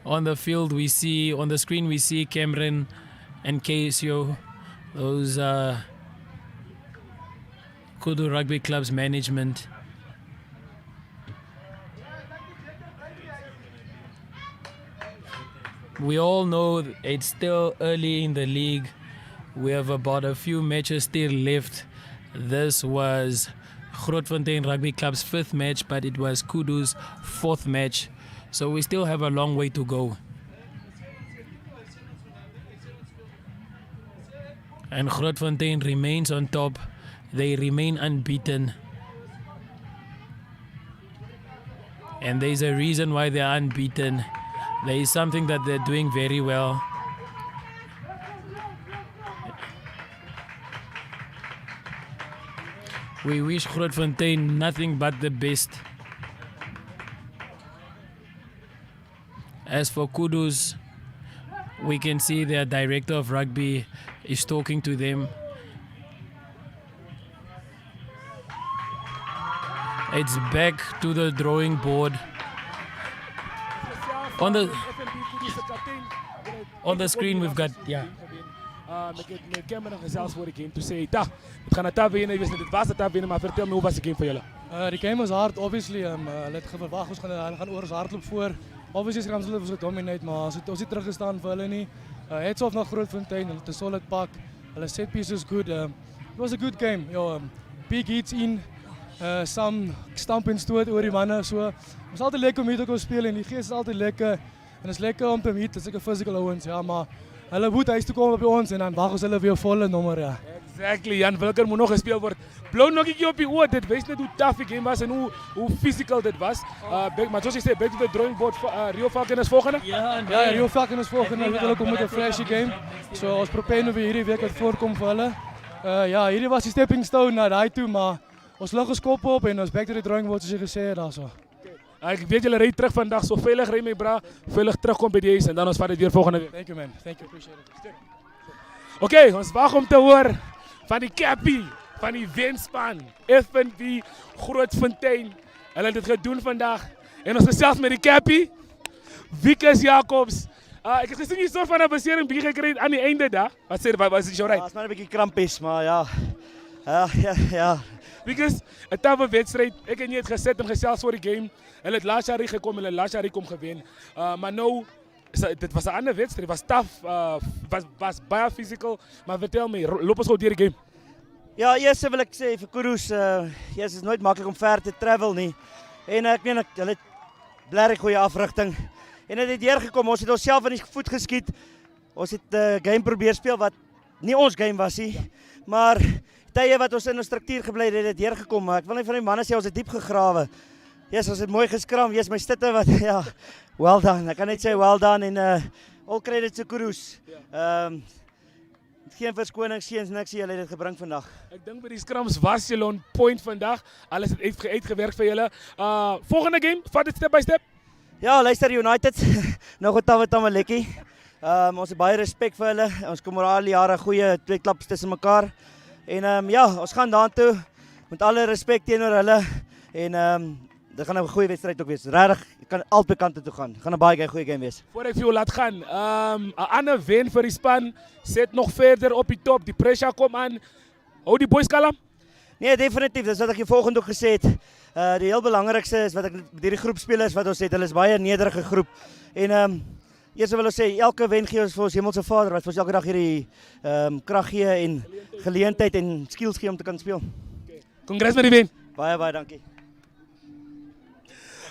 On the field, we see, on the screen, we see Cameron and Casio, those Kudu Rugby Club's management. We all know it's still early in the league. We have about a few matches still left. This was Grootfontein Rugby Club's 5th match, but it was Kudu's 4th match. So we still have a long way to go. And Grootfontein remains on top. They remain unbeaten. And there's a reason why they're unbeaten. There is something that they're doing very well. We wish Grootfontein nothing but the best. As for Kudus, we can see their director of rugby is talking to them. It's back to the drawing board. On the screen we've got, yeah. Met Cameron gezels voor de game. Toen zei hij, het gaat een taf winnen. Dit was de taf winnen, maar vertel me, hoe was de game voor jullie? Die game was hard, obviously. Hulle het verwag ons gaan oor ons hardloop voor. Obviously gaan hulle dominate, maar ons het teruggestaan vir hulle nie. Heads off na Grootfontein, hulle het 'n solid pak. Hulle set piece is good. It was a good game. Big hits in. Some stamp en stoot oor die manne. So, het is altyd lekker om hier te kom speel en die gees is altyd lekker. En het is lekker om te meet, het is lekker physical ouens, ja, maar hulle moet huis toe kom op ons en dan wag ons hulle weer volle nommer, ja. Exactly, Jan Wilker moet nog gespeeld worden. Blauw nog een keer op je oor, dit wees net hoe tough die game was en hoe physical dit was. Maar zoals je zei, back to the drawing board, Rio Falcon is volgende? Ja, Rio Falcon is volgende, hulle kom met een flashy game. So, ons probeer nu weer hierdie week wat voorkom vir hulle. Ja, hierdie was die stepping stone na daai toe, maar ons lig ons kop op en ons back to the drawing board soos jy gesê het daarso. Ik weet jullie rijden terug vandaag, zo veilig rijden, bra. Veilig terugkomt bij deze en dan ons vader weer volgende week. Thank you, man. Thank you, appreciate it. Oké, ons wacht om te horen van die Cappy van die wenspan FNB Grootfontein. Hulle het dit gedoen vandag. En ons gesels met die Cappy, Wikus Jacobs. Ek het gesien jy soort van 'n besering bietjie gekry aan die einde daar. Wat sê jy, was dit jou right? Ja, is maar 'n bietjie krampies, maar ja. Ja. Because 'n tawwe wedstryd, ek en jy het gesit en gesels oor die game. Hulle het laas jaar gekom, hulle laas jaar kom gewen. Maar nou dit was 'n ander wedstryd, was tough, was baie physical, maar vertel my, loop ons gou deur die game. Ja, eers wil ek sê vir Kudus, is nooit maklik om ver te travel nie. En ek meen hulle het blerrig goeie afrigting. En dit het deurgekom, ons het onsself in die voet geskiet. Ons het 'n game probeer speel wat nie ons game was nie. Maar tye wat ons in 'n struktuur gebly het, het dit deurgekom. Maar ek wil net van die manne sê ons het diep gegrawe. Ons het mooi geskram. My stitte wat ja, well done. Ek kan net sê well done en all credit to Kudus. Geen verskonings, geen niks, julle het dit gebring vandag. Ek dink by die scrums was julle on point vandag. Alles het uitgewerk vir julle. Volgende game, vat dit step by step. Ja, luister United, nog 'n tawe tamelekkie. Ons het baie respek vir hulle. Ons kom al die jare goeie twee klaps tussen mekaar. En ons gaan daartoe met alle respek teenoor hulle en dit gaan 'n goeie wedstryd ook wees. Regtig, jy kan albei kante toe gaan. Gaan 'n baie goeie game wees. Voor ek vir jou laat gaan, 'n ander wen vir die span, sit nog verder op die top, die pressure kom aan. Hou die boys kalm? Nee, definitief, dis wat ek jou volgende ook gesê het. Die heel belangrikste is wat ek met hierdie groepspelers wat ons het, hulle is baie 'n nederige groep. En eers wil ons sê elke wen gee ons vir ons Hemelse Vader wat vir ons elke dag hierdie krag gee en geleentheid en skills gee om te kan speel. Okay. Congrats met die wen. Baie dankie.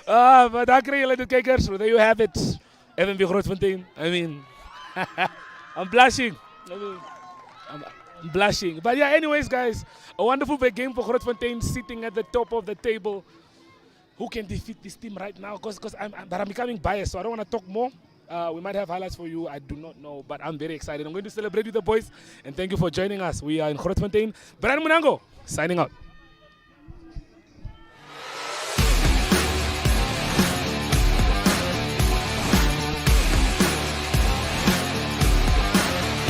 Maar daar kry julle dit kykers, so there you have it. FNB Grootfontein. I mean, I'm blushing. I'm blushing. But yeah, anyways, guys, a wonderful big game for Grootfontein sitting at the top of the table. Who can defeat this team right now? Because I'm becoming biased, so I don't want to talk more. We might have highlights for you. I do not know, but I'm very excited. I'm going to celebrate with the boys, and thank you for joining us. We are in Grootfontein. Brian Munango, signing out.